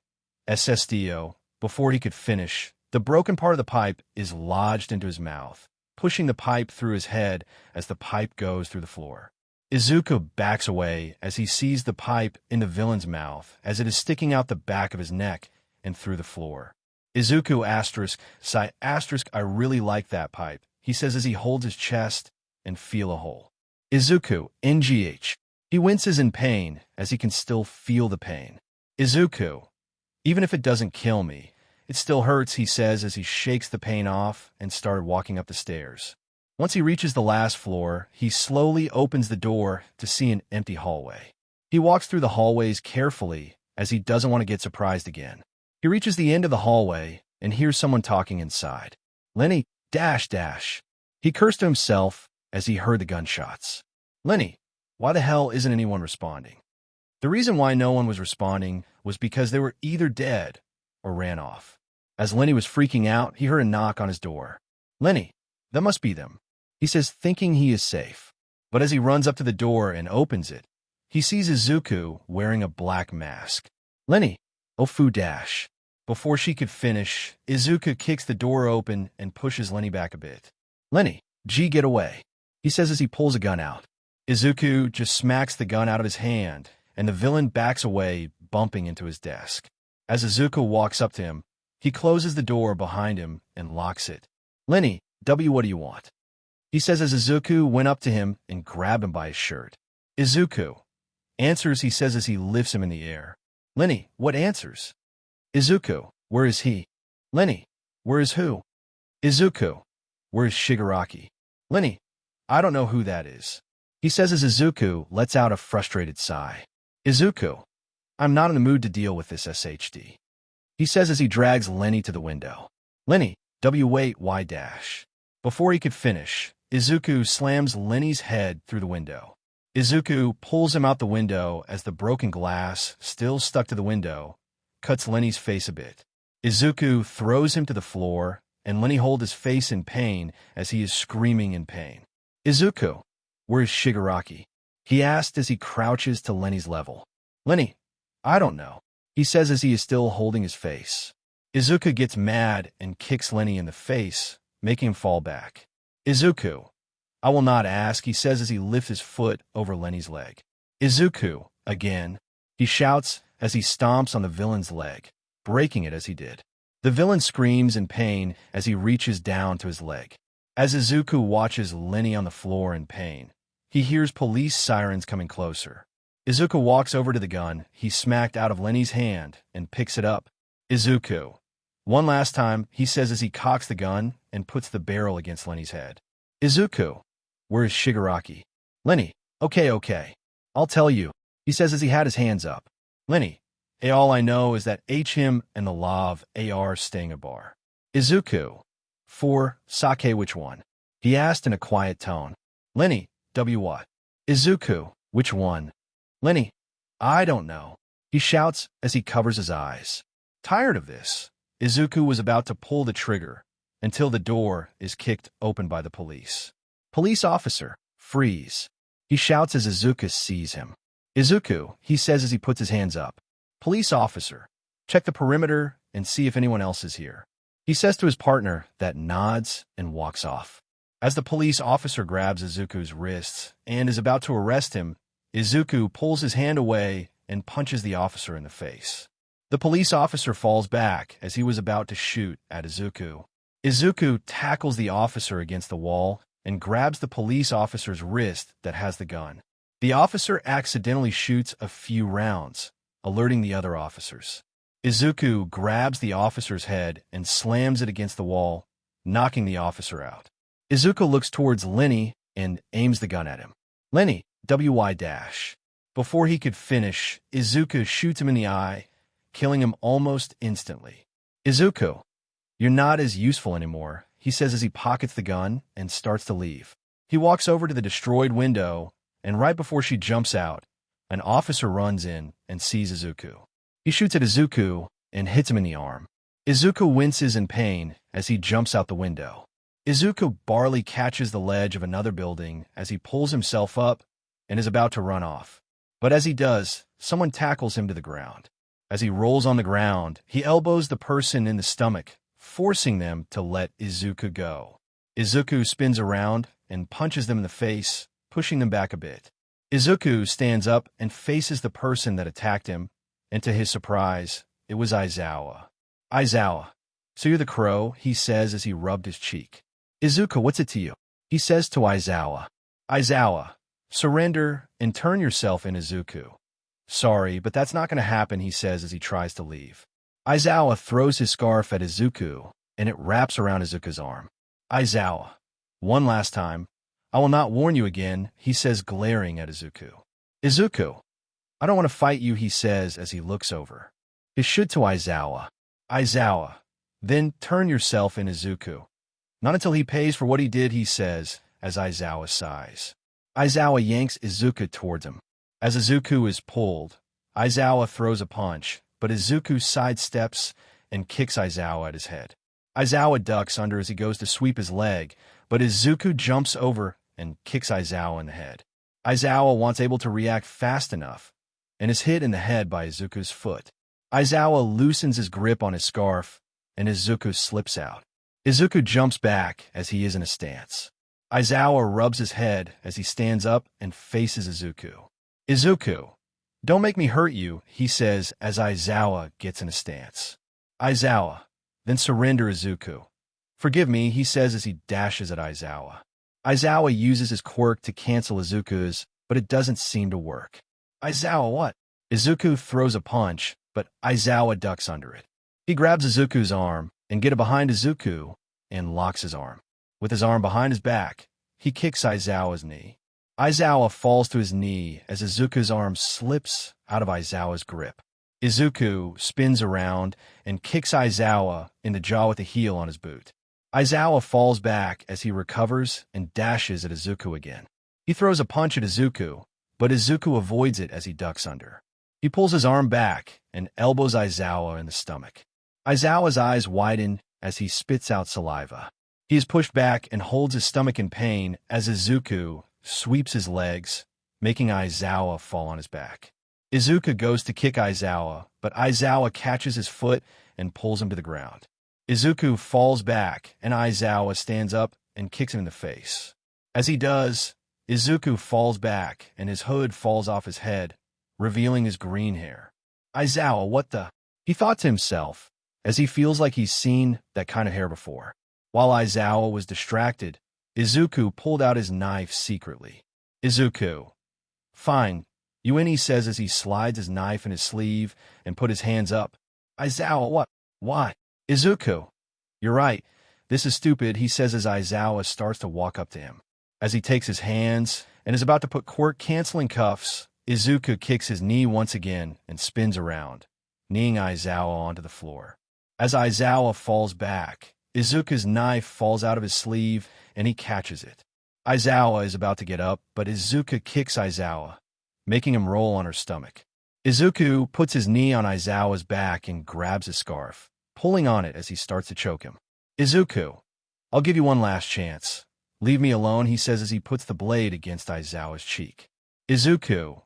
Speaker 1: SSDO. Before he could finish, the broken part of the pipe is lodged into his mouth, pushing the pipe through his head as the pipe goes through the floor. Izuku backs away as he sees the pipe in the villain's mouth as it is sticking out the back of his neck and through the floor. Izuku *, I really like that pipe, he says as he holds his chest and feel a hole. Izuku, NGH. He winces in pain as he can still feel the pain. Izuku, even if it doesn't kill me, it still hurts, he says as he shakes the pain off and started walking up the stairs. Once he reaches the last floor, he slowly opens the door to see an empty hallway. He walks through the hallways carefully as he doesn't want to get surprised again. He reaches the end of the hallway and hears someone talking inside. Lenny, *. He cursed to himself as he heard the gunshots. Lenny, why the hell isn't anyone responding? The reason why no one was responding was because they were either dead or ran off. As Lenny was freaking out, he heard a knock on his door. Lenny, that must be them, he says, thinking he is safe. But as he runs up to the door and opens it, he sees Izuku wearing a black mask. Lenny, Ofu *. Before she could finish, Izuku kicks the door open and pushes Lenny back a bit. Lenny, G, get away, he says as he pulls a gun out. Izuku just smacks the gun out of his hand, and the villain backs away, bumping into his desk. As Izuku walks up to him, he closes the door behind him and locks it. Lenny, W, what do you want? he says as Izuku went up to him and grabbed him by his shirt. Izuku answers, he says as he lifts him in the air. Lenny, what answers? Izuku, where is he? Lenny, where is who? Izuku, where is Shigaraki? Lenny, I don't know who that is. He says as Izuku lets out a frustrated sigh. Izuku, I'm not in the mood to deal with this SHD. He says as he drags Lenny to the window. Lenny, wait, why dash? Before he could finish, Izuku slams Lenny's head through the window. Izuku pulls him out the window as the broken glass, still stuck to the window, cuts Lenny's face a bit. Izuku throws him to the floor, and Lenny holds his face in pain as he is screaming in pain. Izuku, where is Shigaraki? He asked as he crouches to Lenny's level. Lenny, I don't know, he says as he is still holding his face. Izuku gets mad and kicks Lenny in the face, making him fall back. Izuku, I will not ask, he says as he lifts his foot over Lenny's leg. Izuku, again, he shouts as he stomps on the villain's leg, breaking it as he did. The villain screams in pain as he reaches down to his leg. As Izuku watches Lenny on the floor in pain, he hears police sirens coming closer. Izuku walks over to the gun he smacked out of Lenny's hand and picks it up. Izuku, one last time, he says as he cocks the gun and puts the barrel against Lenny's head. Izuku, where is Shigaraki? Lenny, okay, I'll tell you, he says as he had his hands up. Lenny, all I know is that him and the law of AR staying a bar. Izuku, for sake which one? He asked in a quiet tone. Lenny, what? Izuku, which one? Lenny, I don't know, he shouts as he covers his eyes. Tired of this, Izuku was about to pull the trigger until the door is kicked open by the police. Police officer, freeze, he shouts as Izuku sees him. Izuku, he says as he puts his hands up. Police officer, check the perimeter and see if anyone else is here. He says to his partner that nods and walks off. As the police officer grabs Izuku's wrists and is about to arrest him, Izuku pulls his hand away and punches the officer in the face. The police officer falls back as he was about to shoot at Izuku. Izuku tackles the officer against the wall and grabs the police officer's wrist that has the gun. The officer accidentally shoots a few rounds, alerting the other officers. Izuku grabs the officer's head and slams it against the wall, knocking the officer out. Izuku looks towards Lenny and aims the gun at him. Lenny, dash. Before he could finish, Izuku shoots him in the eye, killing him almost instantly. Izuku, you're not as useful anymore, he says as he pockets the gun and starts to leave. He walks over to the destroyed window, and right before she jumps out, an officer runs in and sees Izuku. He shoots at Izuku and hits him in the arm. Izuku winces in pain as he jumps out the window. Izuku barely catches the ledge of another building as he pulls himself up and is about to run off. But as he does, someone tackles him to the ground. As he rolls on the ground, he elbows the person in the stomach, forcing them to let Izuku go. Izuku spins around and punches them in the face, pushing them back a bit. Izuku stands up and faces the person that attacked him, and to his surprise, it was Aizawa. Aizawa, so you're the crow, he says as he rubbed his cheek. Izuku, what's it to you? He says to Aizawa. Aizawa, surrender and turn yourself in, Izuku. Sorry, but that's not going to happen, he says as he tries to leave. Aizawa throws his scarf at Izuku, and it wraps around Izuku's arm. Aizawa, one last time. I will not warn you again, he says, glaring at Izuku. Izuku, I don't want to fight you, he says as he looks over. He should to Aizawa. Aizawa, then turn yourself in, Izuku. Not until he pays for what he did, he says, as Aizawa sighs. Aizawa yanks Izuku towards him. As Izuku is pulled, Aizawa throws a punch, but Izuku sidesteps and kicks Aizawa at his head. Aizawa ducks under as he goes to sweep his leg, but Izuku jumps over and kicks Aizawa in the head. Aizawa wasn't able to react fast enough and is hit in the head by Izuku's foot. Aizawa loosens his grip on his scarf, and Izuku slips out. Izuku jumps back as he is in a stance. Aizawa rubs his head as he stands up and faces Izuku. Izuku, don't make me hurt you, he says as Aizawa gets in a stance. Aizawa, then surrender, Izuku. Forgive me, he says as he dashes at Aizawa. Aizawa uses his quirk to cancel Izuku's, but it doesn't seem to work. Aizawa what? Izuku throws a punch, but Aizawa ducks under it. He grabs Izuku's arm and gets behind Izuku and locks his arm. With his arm behind his back, he kicks Aizawa's knee. Aizawa falls to his knee as Izuku's arm slips out of Aizawa's grip. Izuku spins around and kicks Aizawa in the jaw with a heel on his boot. Aizawa falls back as he recovers and dashes at Izuku again. He throws a punch at Izuku, but Izuku avoids it as he ducks under. He pulls his arm back and elbows Aizawa in the stomach. Aizawa's eyes widen as he spits out saliva. He is pushed back and holds his stomach in pain as Izuku sweeps his legs, making Aizawa fall on his back. Izuku goes to kick Aizawa, but Aizawa catches his foot and pulls him to the ground. Izuku falls back, and Aizawa stands up and kicks him in the face. As he does, Izuku falls back, and his hood falls off his head, revealing his green hair. Aizawa, what the? He thought to himself, as he feels like he's seen that kind of hair before. While Aizawa was distracted, Izuku pulled out his knife secretly. Izuku. Fine, he says as he slides his knife in his sleeve and put his hands up. Aizawa, what? Why? Izuku. You're right. This is stupid, he says as Aizawa starts to walk up to him. As he takes his hands and is about to put quirk-canceling cuffs, Izuku kicks his knee once again and spins around, kneeing Aizawa onto the floor. As Aizawa falls back, Izuku's knife falls out of his sleeve and he catches it. Aizawa is about to get up, but Izuku kicks Aizawa, making him roll on her stomach. Izuku puts his knee on Aizawa's back and grabs his scarf, pulling on it as he starts to choke him. Izuku, I'll give you one last chance. Leave me alone, he says as he puts the blade against Aizawa's cheek. Izuku,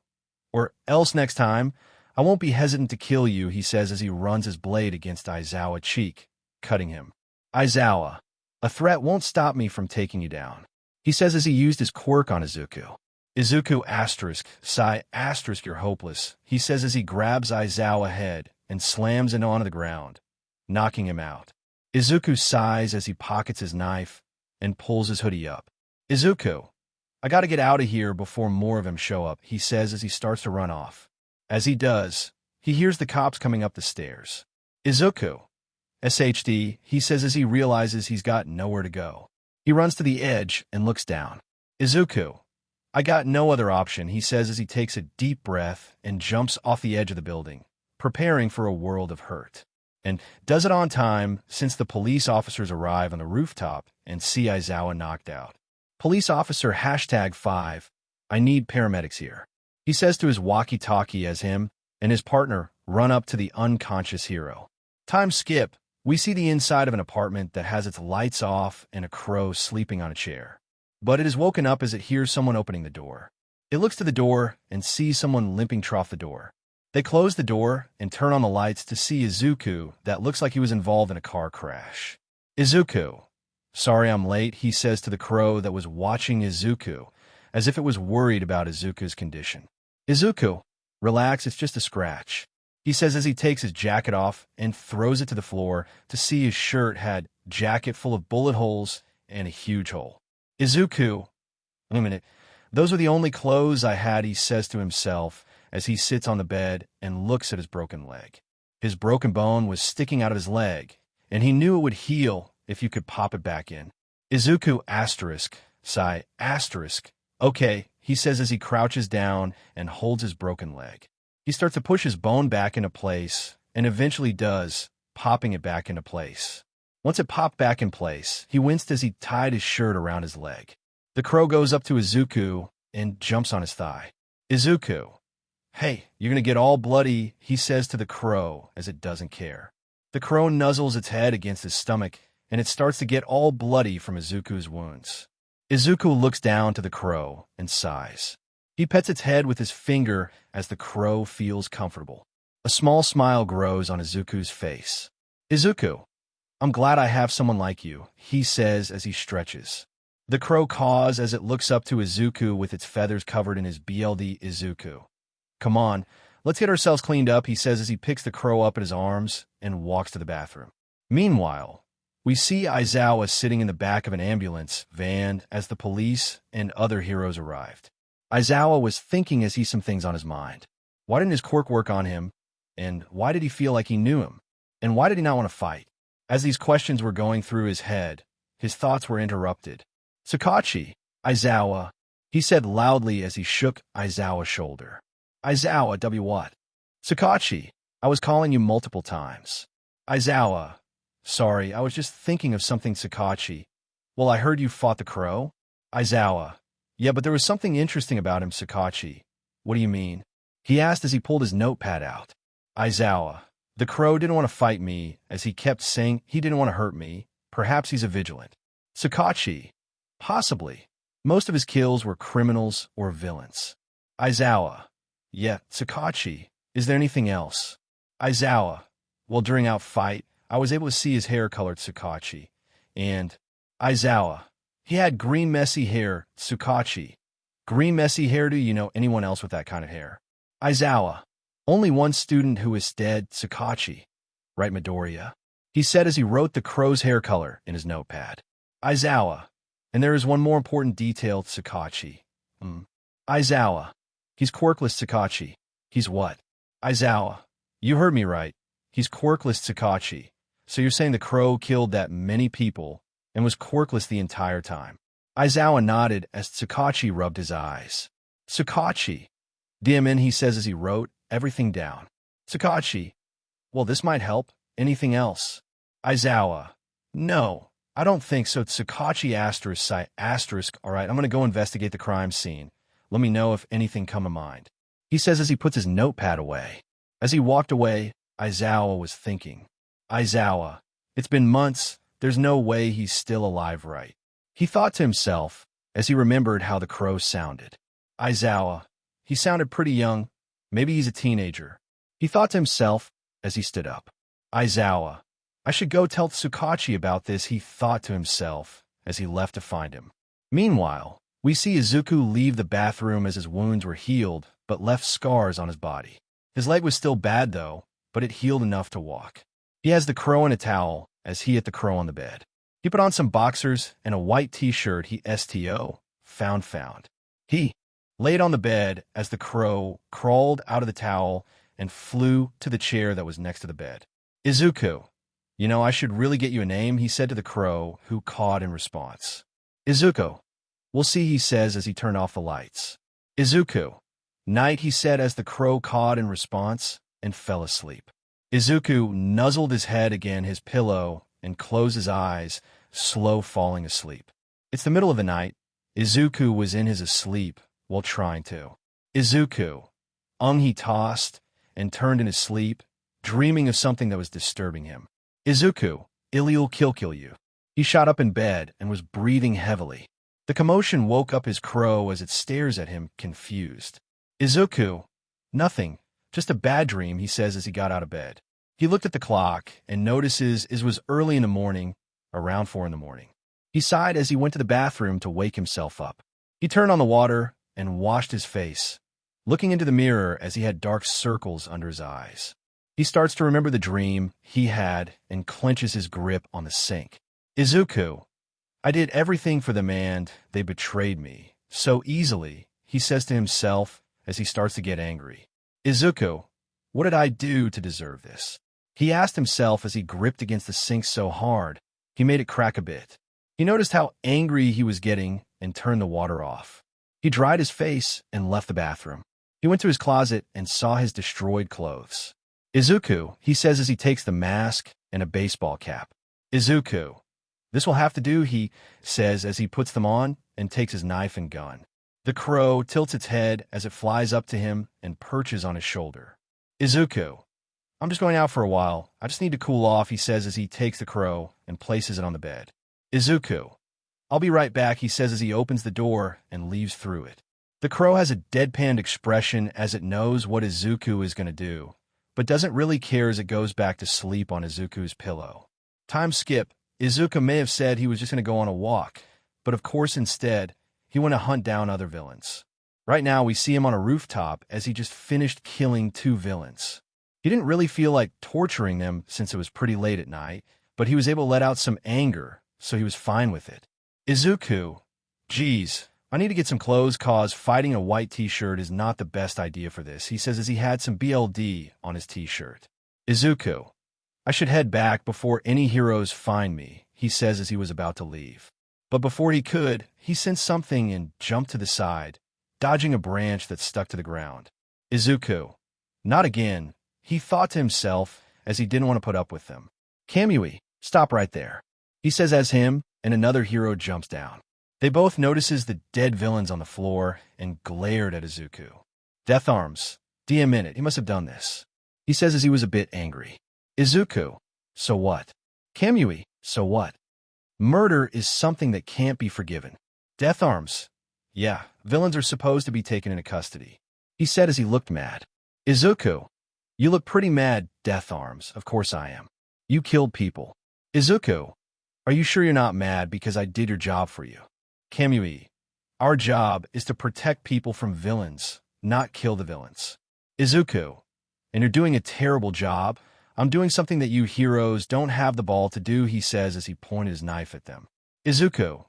Speaker 1: or else next time, I won't be hesitant to kill you, he says as he runs his blade against Aizawa's cheek, cutting him. Aizawa, a threat won't stop me from taking you down, he says as he used his quirk on Izuku. Izuku sigh you're hopeless, he says as he grabs Aizawa's head and slams it onto the ground, knocking him out. Izuku sighs as he pockets his knife and pulls his hoodie up. Izuku, I gotta get out of here before more of them show up, he says as he starts to run off. As he does, he hears the cops coming up the stairs. Izuku, SHD, he says as he realizes he's got nowhere to go. He runs to the edge and looks down. Izuku, I got no other option, he says as he takes a deep breath and jumps off the edge of the building, preparing for a world of hurt. And does it on time since the police officers arrive on the rooftop and see Aizawa knocked out. Police officer #5, I need paramedics here, he says to his walkie-talkie as him and his partner run up to the unconscious hero. Time skip, we see the inside of an apartment that has its lights off and a crow sleeping on a chair. But it is woken up as it hears someone opening the door. It looks to the door and sees someone limping off the door. They close the door and turn on the lights to see Izuku that looks like he was involved in a car crash. Izuku, sorry I'm late, he says to the crow that was watching Izuku, as if it was worried about Izuku's condition. Izuku, relax, it's just a scratch, he says as he takes his jacket off and throws it to the floor to see his shirt had jacket full of bullet holes and a huge hole. Izuku, wait a minute, those are the only clothes I had, he says to himself as he sits on the bed and looks at his broken leg. His broken bone was sticking out of his leg, and he knew it would heal if you could pop it back in. Izuku sigh okay, he says as he crouches down and holds his broken leg. He starts to push his bone back into place, and eventually does, popping it back into place. Once it popped back in place, he winced as he tied his shirt around his leg. The crow goes up to Izuku and jumps on his thigh. Izuku, hey, you're gonna get all bloody, he says to the crow as it doesn't care. The crow nuzzles its head against his stomach, and it starts to get all bloody from Izuku's wounds. Izuku looks down to the crow and sighs. He pets its head with his finger as the crow feels comfortable. A small smile grows on Izuku's face. Izuku, I'm glad I have someone like you, he says as he stretches. The crow caws as it looks up to Izuku with its feathers covered in his BLD. Izuku, come on, let's get ourselves cleaned up, he says as he picks the crow up in his arms and walks to the bathroom. Meanwhile, We see Aizawa sitting in the back of an ambulance van as the police and other heroes arrived. Aizawa was thinking as he some things on his mind. Why didn't his quirk work on him? And why did he feel like he knew him? And why did he not want to fight? As these questions were going through his head, his thoughts were interrupted. "Sakachi, Aizawa," he said loudly as he shook Aizawa's shoulder. "Aizawa, what?" "Sakachi, I was calling you multiple times." "Aizawa, sorry, I was just thinking of something, Sakachi." "Well, I heard you fought the crow." "Aizawa, yeah, but there was something interesting about him, Sakachi." "What do you mean?" he asked as he pulled his notepad out. "Aizawa, the crow didn't want to fight me, as he kept saying he didn't want to hurt me. Perhaps he's a vigilant." "Sakachi, possibly. Most of his kills were criminals or villains." "Aizawa, yeah, Sakachi, is there anything else?" "Aizawa, well, during our fight, I was able to see his hair colored, Sakachi. And Aizawa, he had green messy hair, Sakachi. Green messy hair, do you know anyone else with that kind of hair?" "Aizawa, only one student who is dead, Sakachi." "Right, Midoriya," he said as he wrote the crow's hair color in his notepad. "Aizawa, and there is one more important detail, Sakachi." "Aizawa, he's quirkless, Sakachi." "He's what?" "Aizawa, you heard me right. He's quirkless, Sakachi. So you're saying the crow killed that many people and was quirkless the entire time?" Aizawa nodded as Sakachi rubbed his eyes. "Sakachi, DMN," he says as he wrote everything down. "Sakachi, well, this might help. Anything else?" "Aizawa, no, I don't think so. Sakachi asterisk. All right, I'm going to go investigate the crime scene. Let me know if anything come to mind," he says as he puts his notepad away. As he walked away, Aizawa was thinking. "Aizawa, it's been months. There's no way he's still alive, right?" he thought to himself as he remembered how the crow sounded. "Aizawa, he sounded pretty young. Maybe he's a teenager," he thought to himself as he stood up. "Aizawa, I should go tell Sakachi about this," he thought to himself as he left to find him. Meanwhile, we see Izuku leave the bathroom as his wounds were healed but left scars on his body. His leg was still bad though, but it healed enough to walk. He has the crow in a towel as he hit the crow on the bed. He put on some boxers and a white t-shirt he found. He laid on the bed as the crow crawled out of the towel and flew to the chair that was next to the bed. "Izuku, you know, I should really get you a name," he said to the crow, who cawed in response. "Izuku, we'll see," he says as he turned off the lights. "Izuku, night," he said as the crow cawed in response and fell asleep. Izuku nuzzled his head against his pillow and closed his eyes, slow falling asleep. It's the middle of the night. Izuku was in his asleep while trying to. "Izuku," he tossed and turned in his sleep, dreaming of something that was disturbing him. "Izuku, Ili'll kill you." He shot up in bed and was breathing heavily. The commotion woke up his crow as it stares at him, confused. "Izuku, nothing, just a bad dream," he says as he got out of bed. He looked at the clock and notices it was early in the morning, around 4 in the morning. He sighed as he went to the bathroom to wake himself up. He turned on the water and washed his face, looking into the mirror as he had dark circles under his eyes. He starts to remember the dream he had and clenches his grip on the sink. "Izuku, I did everything for them and they betrayed me so easily," he says to himself as he starts to get angry. "Izuku, what did I do to deserve this?" he asked himself as he gripped against the sink so hard he made it crack a bit. He noticed how angry he was getting and turned the water off. He dried his face and left the bathroom. He went to his closet and saw his destroyed clothes. "Izuku," he says as he takes the mask and a baseball cap. "Izuku, this will have to do," he says as he puts them on and takes his knife and gun. The crow tilts its head as it flies up to him and perches on his shoulder. "Izuku, I'm just going out for a while. I just need to cool off," he says as he takes the crow and places it on the bed. "Izuku, I'll be right back," he says as he opens the door and leaves through it. The crow has a deadpan expression as it knows what Izuku is going to do, but doesn't really care as it goes back to sleep on Izuku's pillow. Time skip. Izuku may have said he was just going to go on a walk, but of course instead, he went to hunt down other villains. Right now, we see him on a rooftop as he just finished killing 2 villains. He didn't really feel like torturing them since it was pretty late at night, but he was able to let out some anger, so he was fine with it. Izuku, geez, I need to get some clothes cause fighting a white t-shirt is not the best idea for this, he says as he had some BLD on his t-shirt. Izuku, I should head back before any heroes find me, he says as he was about to leave. But before he could, he sensed something and jumped to the side, dodging a branch that stuck to the ground. Izuku, not again, he thought to himself as he didn't want to put up with them. Kamui, stop right there, he says as him and another hero jumps down. They both notices the dead villains on the floor and glared at Izuku. Death Arms, DM in it, he must have done this, he says as he was a bit angry. Izuku, so what? Kamui, so what? Murder is something that can't be forgiven. Death Arms, yeah, villains are supposed to be taken into custody, he said as he looked mad. Izuku, you look pretty mad, Death Arms, of course I am. You killed people. Izuku, are you sure you're not mad because I did your job for you? Kamui, our job is to protect people from villains, not kill the villains. Izuku, and you're doing a terrible job. I'm doing something that you heroes don't have the ball to do, he says as he pointed his knife at them. Izuku,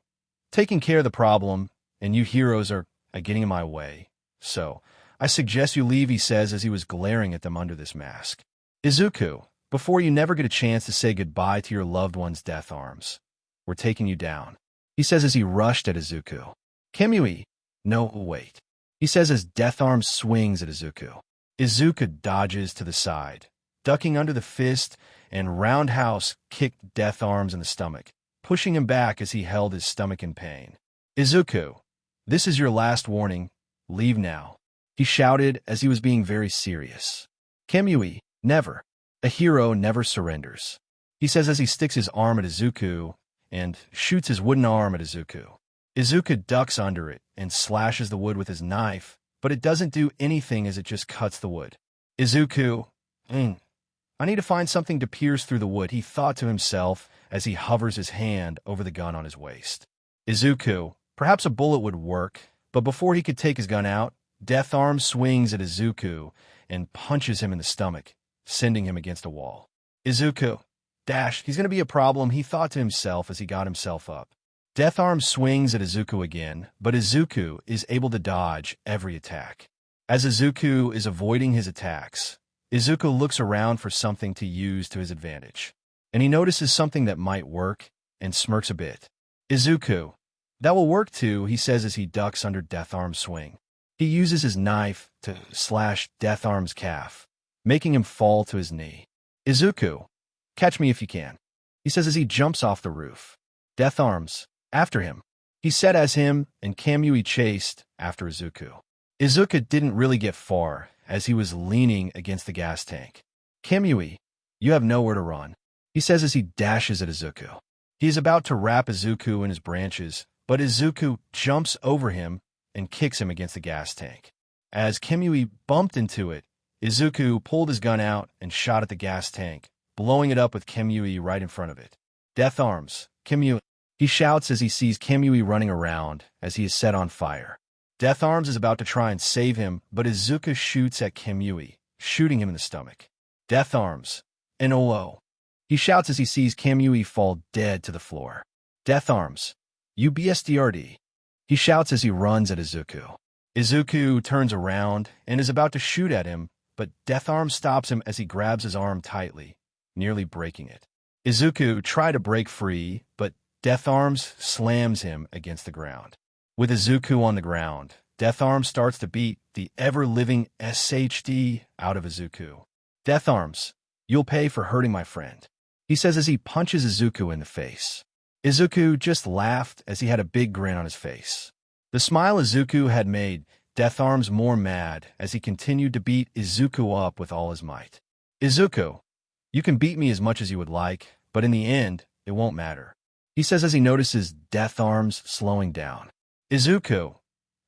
Speaker 1: taking care of the problem, and you heroes are getting in my way. So, I suggest you leave, he says as he was glaring at them under this mask. Izuku, before you never get a chance to say goodbye to your loved one's Death Arms, we're taking you down, he says as he rushed at Izuku. Kamui, no, wait, he says as Death Arms swings at Izuku. Izuku dodges to the side, ducking under the fist, and roundhouse kicked Death Arms in the stomach, pushing him back as he held his stomach in pain. Izuku, this is your last warning. Leave now, he shouted as he was being very serious. Kamui, never. A hero never surrenders, he says as he sticks his arm at Izuku and shoots his wooden arm at Izuku. Izuku ducks under it and slashes the wood with his knife, but it doesn't do anything as it just cuts the wood. Izuku, I need to find something to pierce through the wood, he thought to himself as he hovers his hand over the gun on his waist. Izuku, perhaps a bullet would work, but before he could take his gun out, Death Arms swings at Izuku and punches him in the stomach, sending him against a wall. Izuku, he's going to be a problem, he thought to himself as he got himself up. Death Arms swings at Izuku again, but Izuku is able to dodge every attack. As Izuku is avoiding his attacks, Izuku looks around for something to use to his advantage, and he notices something that might work and smirks a bit. Izuku, that will work too, he says as he ducks under Death Arms' swing. He uses his knife to slash Death Arms' calf, making him fall to his knee. Izuku, catch me if you can, he says as he jumps off the roof. Death Arms, after him, he said as him and Kamui chased after Izuku. Izuku didn't really get far as he was leaning against the gas tank. Kamui, you have nowhere to run, he says as he dashes at Izuku. He is about to wrap Izuku in his branches, but Izuku jumps over him and kicks him against the gas tank. As Kamui bumped into it, Izuku pulled his gun out and shot at the gas tank, blowing it up with Kamui right in front of it. Death Arms, Kamui, he shouts as he sees Kamui running around as he is set on fire. Death Arms is about to try and save him, but Izuku shoots at Kamui, shooting him in the stomach. Death Arms, NOO, he shouts as he sees Kamui fall dead to the floor. Death Arms, UBSDRD, he shouts as he runs at Izuku. Izuku turns around and is about to shoot at him, but Death Arms stops him as he grabs his arm tightly, nearly breaking it. Izuku tries to break free, but Death Arms slams him against the ground. With Izuku on the ground, Death Arms starts to beat the ever-living SHD out of Izuku. Death Arms, you'll pay for hurting my friend, he says as he punches Izuku in the face. Izuku just laughed as he had a big grin on his face. The smile Izuku had made Death Arms more mad as he continued to beat Izuku up with all his might. Izuku, you can beat me as much as you would like, but in the end, it won't matter, he says as he notices Death Arms slowing down. Izuku,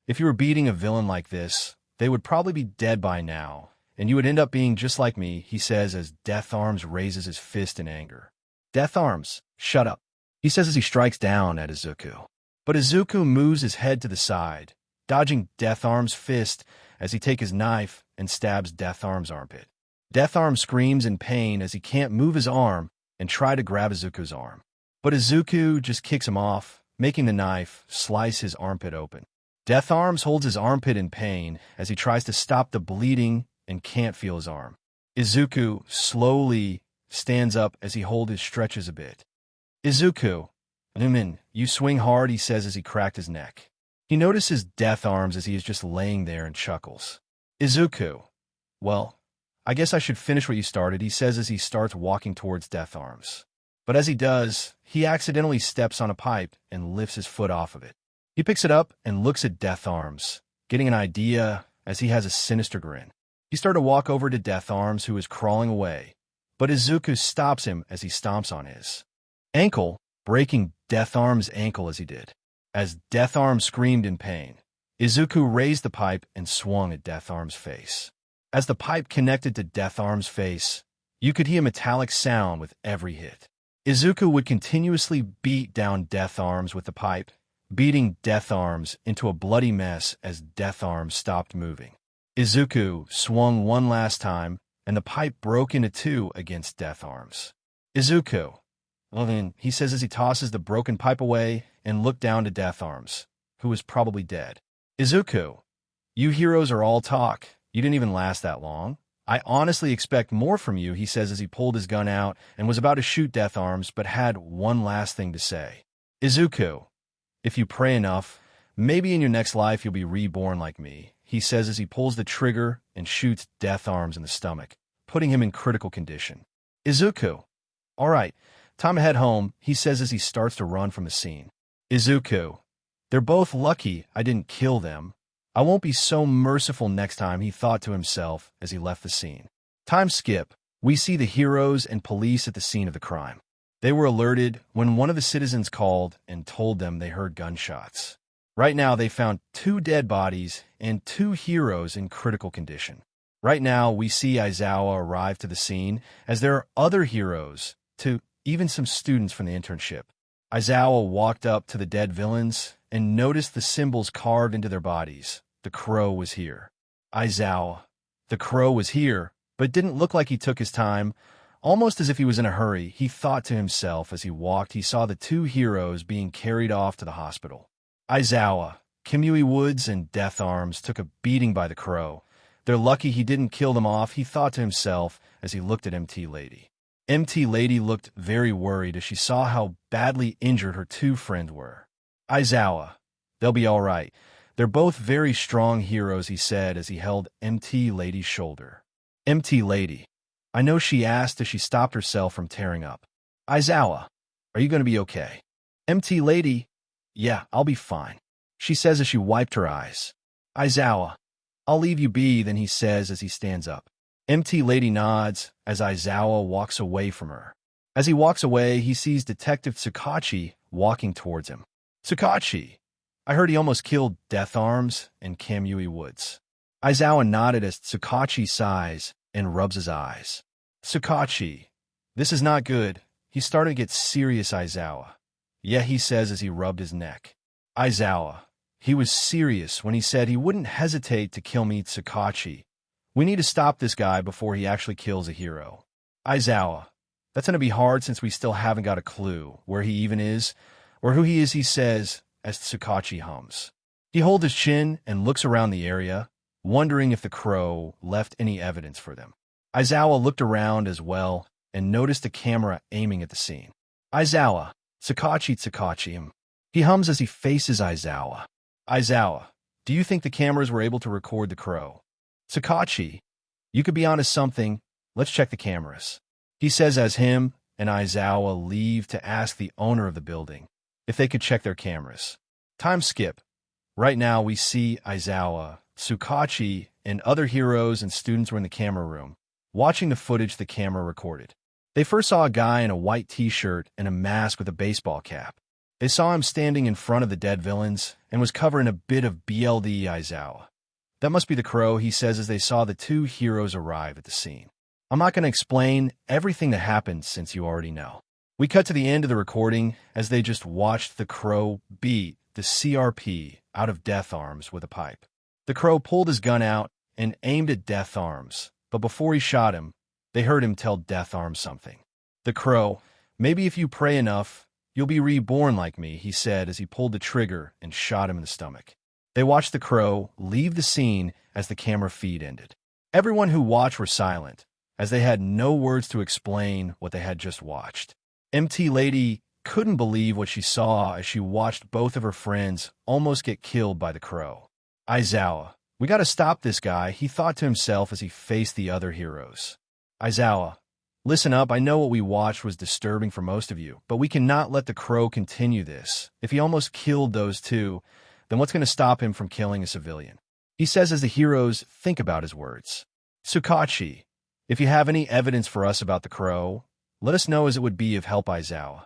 Speaker 1: if you were beating a villain like this, they would probably be dead by now, and you would end up being just like me, he says as Death Arms raises his fist in anger. Death Arms, shut up, he says as he strikes down at Izuku. But Izuku moves his head to the side, dodging Death Arms' fist as he takes his knife and stabs Death Arms' armpit. Death Arms screams in pain as he can't move his arm and try to grab Izuku's arm. But Izuku just kicks him off, making the knife slice his armpit open. Death Arms holds his armpit in pain as he tries to stop the bleeding and can't feel his arm. Izuku slowly stands up as he holds his stretches a bit. Izuku, you swing hard, he says as he cracked his neck. He notices Death Arms as he is just laying there and chuckles. Izuku, well, I guess I should finish what you started, he says as he starts walking towards Death Arms. But as he does, he accidentally steps on a pipe and lifts his foot off of it. He picks it up and looks at Death Arms, getting an idea as he has a sinister grin. He started to walk over to Death Arms, who is crawling away, but Izuku stops him as he stomps on his ankle, breaking Death Arms' ankle as he did. As Death Arms screamed in pain, Izuku raised the pipe and swung at Death Arms' face. As the pipe connected to Death Arms' face, you could hear a metallic sound with every hit. Izuku would continuously beat down Death Arms with the pipe, beating Death Arms into a bloody mess as Death Arms stopped moving. Izuku swung one last time, and the pipe broke into two against Death Arms. Izuku, well then, he says as he tosses the broken pipe away and looked down to Death Arms, who was probably dead. Izuku, you heroes are all talk. You didn't even last that long. I honestly expect more from you, he says as he pulled his gun out and was about to shoot Death Arms, but had one last thing to say. Izuku, if you pray enough, maybe in your next life you'll be reborn like me, he says as he pulls the trigger and shoots Death Arms in the stomach, putting him in critical condition. Izuku, all right, time to head home, he says as he starts to run from the scene. Izuku, they're both lucky I didn't kill them. I won't be so merciful next time, he thought to himself as he left the scene. Time skip. We see the heroes and police at the scene of the crime. They were alerted when one of the citizens called and told them they heard gunshots. Right now, they found 2 dead bodies and 2 heroes in critical condition. Right now, we see Aizawa arrive to the scene as there are other heroes, too, even some students from the internship. Aizawa walked up to the dead villains and noticed the symbols carved into their bodies. The crow was here. Aizawa. The crow was here, but it didn't look like he took his time. Almost as if he was in a hurry, he thought to himself as he walked, he saw the 2 heroes being carried off to the hospital. Aizawa, Kimui Woods, and Death Arms took a beating by the crow. They're lucky he didn't kill them off, he thought to himself as he looked at MT Lady. MT Lady looked very worried as she saw how badly injured her 2 friends were. Aizawa, they'll be all right. They're both very strong heroes, he said as he held MT Lady's shoulder. MT Lady, I know, she asked as she stopped herself from tearing up. Aizawa, are you going to be okay? MT Lady, yeah, I'll be fine, she says as she wiped her eyes. Aizawa, I'll leave you be, then he says as he stands up. MT Lady nods as Aizawa walks away from her. As he walks away, he sees Detective Tsukachi walking towards him. Tsukachi, I heard he almost killed Death Arms and Kamui Woods. Aizawa nodded as Tsukachi sighs and rubs his eyes. Tsukachi, this is not good. He's starting to get serious, Aizawa. Yeah, he says as he rubbed his neck. Aizawa, he was serious when he said he wouldn't hesitate to kill me, Tsukachi. We need to stop this guy before he actually kills a hero. Aizawa, that's going to be hard since we still haven't got a clue where he even is, or who he is, he says, as Tsukachi hums. He holds his chin and looks around the area, wondering if the crow left any evidence for them. Aizawa looked around as well and noticed a camera aiming at the scene. Aizawa, Tsukachi. He hums as he faces Aizawa. Aizawa, do you think the cameras were able to record the crow? Tsukachi, you could be onto something. Let's check the cameras, he says as him and Aizawa leave to ask the owner of the building if they could check their cameras. Time skip. Right now we see Aizawa, Tsukachi, and other heroes and students were in the camera room, watching the footage the camera recorded. They first saw a guy in a white t-shirt and a mask with a baseball cap. They saw him standing in front of the dead villains and was covering a bit of BLD. Aizawa, that must be the crow, he says as they saw the 2 heroes arrive at the scene. I'm not going to explain everything that happened since you already know. We cut to the end of the recording as they just watched the crow beat the CRP out of Death Arms with a pipe. The crow pulled his gun out and aimed at Death Arms, but before he shot him, they heard him tell Death Arms something. The crow, Maybe if you pray enough, you'll be reborn like me, he said as he pulled the trigger and shot him in the stomach. They watched the crow leave the scene as the camera feed ended. Everyone who watched were silent, as they had no words to explain what they had just watched. MT Lady couldn't believe what she saw as she watched both of her friends almost get killed by the crow. Aizawa, we gotta stop this guy, he thought to himself as he faced the other heroes. Aizawa, listen up, I know what we watched was disturbing for most of you, but we cannot let the crow continue this. If he almost killed those two, then what's going to stop him from killing a civilian? He says as the heroes think about his words. Tsukachi, if you have any evidence for us about the crow, let us know as it would be of help, Aizawa.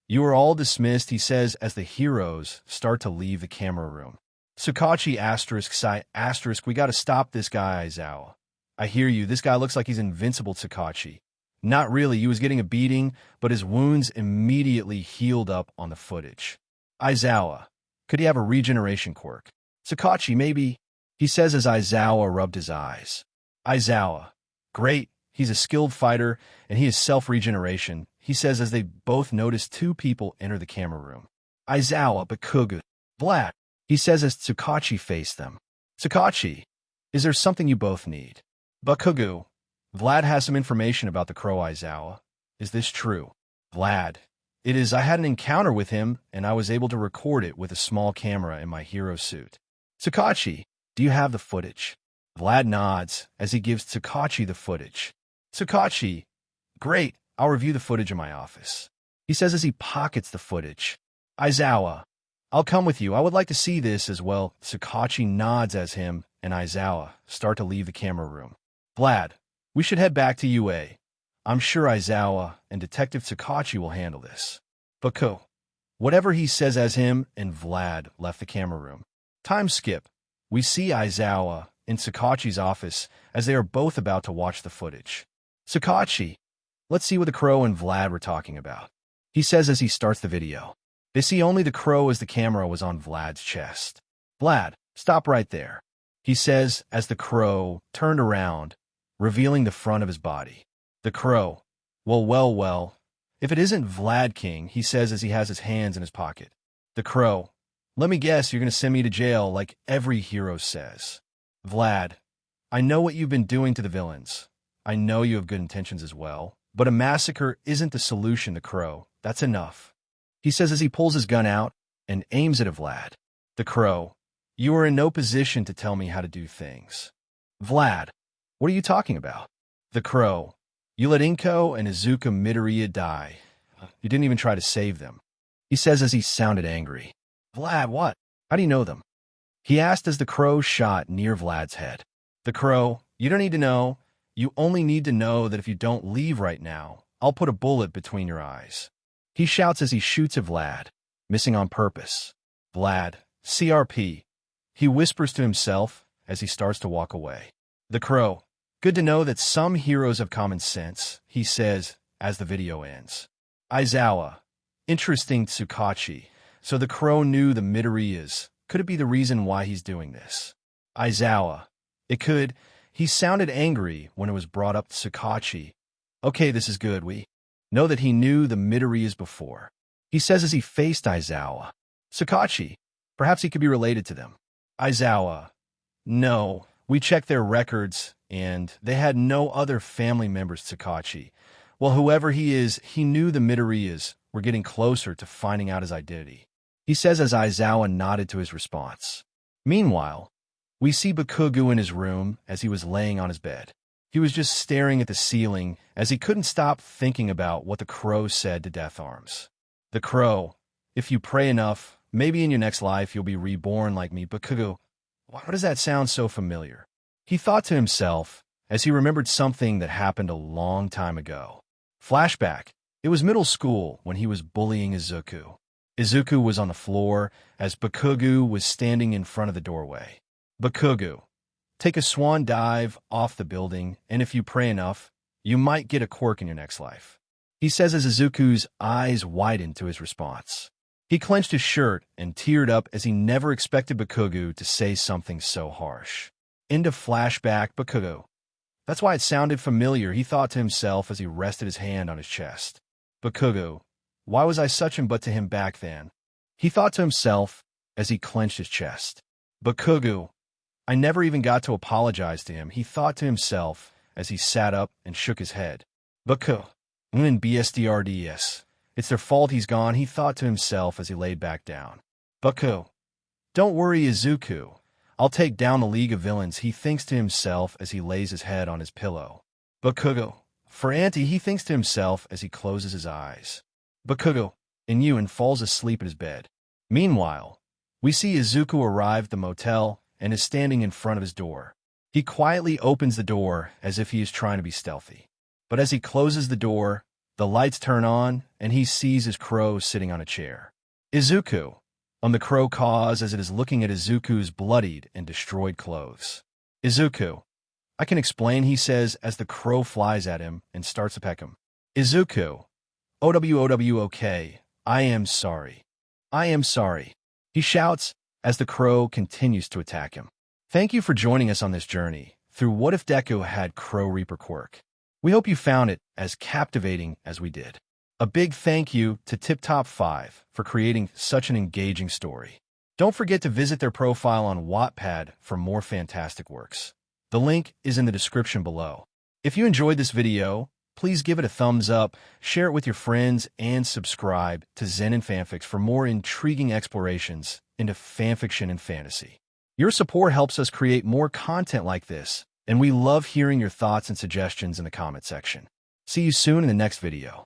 Speaker 1: You are all dismissed, he says as the heroes start to leave the camera room. Tsukachi ***, we gotta stop this guy, Aizawa. I hear you, this guy looks like he's invincible, Tsukachi. Not really, he was getting a beating, but his wounds immediately healed up on the footage. Aizawa, could he have a regeneration quirk? Tsukachi, maybe, he says as Aizawa rubbed his eyes. Aizawa, great, he's a skilled fighter, and he has self-regeneration, he says as they both notice two people enter the camera room. Aizawa, Bakugo, Vlad, he says as Tsukachi faced them. Tsukachi, is there something you both need? Bakugo, Vlad has some information about the crow, Aizawa. Is this true? Vlad, it is. I had an encounter with him, and I was able to record it with a small camera in my hero suit. Tsukachi, do you have the footage? Vlad nods as he gives Tsukachi the footage. Tsukachi, great, I'll review the footage in my office. He says as he pockets the footage. Aizawa, I'll come with you. I would like to see this as well. Tsukachi nods as him and Aizawa start to leave the camera room. Vlad, we should head back to UA. I'm sure Aizawa and Detective Tsukachi will handle this. Baku, whatever he says as him and Vlad left the camera room. Time skip. We see Aizawa in Tsukachi's office as they are both about to watch the footage. Tsukachi, let's see what the crow and Vlad were talking about. He says as he starts the video. They see only the crow as the camera was on Vlad's chest. Vlad, stop right there. He says as the crow turned around, revealing the front of his body. The crow, well, if it isn't Vlad King, he says as he has his hands in his pocket. The crow, let me guess you're going to send me to jail like every hero says. Vlad, I know what you've been doing to the villains. I know you have good intentions as well, but a massacre isn't the solution, the crow. That's enough. He says as he pulls his gun out and aims it at Vlad. The crow, you are in no position to tell me how to do things. Vlad, what are you talking about? The crow, you let Inko and Izuku Midoriya die. You didn't even try to save them. He says as he sounded angry. Vlad, what? How do you know them? He asked as the crow shot near Vlad's head. The crow, you don't need to know. You only need to know that if you don't leave right now, I'll put a bullet between your eyes. He shouts as he shoots at Vlad, missing on purpose. Vlad, CRP. He whispers to himself as he starts to walk away. The crow, good to know that some heroes have common sense, he says as the video ends. Aizawa, interesting, Tsukachi. So the crow knew the Midoriyas. Could it be the reason why he's doing this? Aizawa, it could. He sounded angry when it was brought up to Tsukachi. Okay, this is good. We know that he knew the Midoriyas before. He says as he faced Aizawa. Tsukachi, perhaps he could be related to them. Aizawa, no. We checked their records, and they had no other family members, Tsukachi. Well, whoever he is, he knew the Midoriyas were getting closer to finding out his identity. He says as Aizawa nodded to his response. Meanwhile, we see Bakugo in his room as he was laying on his bed. He was just staring at the ceiling as he couldn't stop thinking about what the crow said to Death Arms. The crow, if you pray enough, maybe in your next life you'll be reborn like me. Bakugo, why does that sound so familiar? He thought to himself as he remembered something that happened a long time ago. Flashback. It was middle school when he was bullying Izuku. Izuku was on the floor as Bakugo was standing in front of the doorway. Bakugo, take a swan dive off the building, and if you pray enough, you might get a quirk in your next life. He says as Izuku's eyes widened to his response. He clenched his shirt and teared up as he never expected Bakugo to say something so harsh. End of flashback. Bakugo. That's why it sounded familiar, he thought to himself as he rested his hand on his chest. Bakugo, Why was I such an butt to him back then? He thought to himself as he clenched his chest. Bakugo, I never even got to apologize to him, he thought to himself as he sat up and shook his head. Baku, BSDRDS. It's their fault he's gone, he thought to himself as he laid back down. Baku, don't worry Izuku. I'll take down the League of Villains, he thinks to himself as he lays his head on his pillow. Bakugo, for Auntie, he thinks to himself as he closes his eyes. Bakugo, and falls asleep at his bed. Meanwhile, we see Izuku arrive at the motel and is standing in front of his door. He quietly opens the door as if he is trying to be stealthy. But as he closes the door, the lights turn on and he sees his crow sitting on a chair. Izuku, the crow caws as it is looking at Izuku's bloodied and destroyed clothes. Izuku, I can explain, he says as the crow flies at him and starts to peck him. Izuku, okay, I am sorry. I am sorry, he shouts as the crow continues to attack him. Thank you for joining us on this journey through What If Deku Had Crow Reaper Quirk. We hope you found it as captivating as we did. A big thank you to TipTop5 for creating such an engaging story. Don't forget to visit their profile on Wattpad for more fantastic works. The link is in the description below. If you enjoyed this video, please give it a thumbs up, share it with your friends, and subscribe to Zen and Fanfics for more intriguing explorations into fanfiction and fantasy. Your support helps us create more content like this, and we love hearing your thoughts and suggestions in the comment section. See you soon in the next video.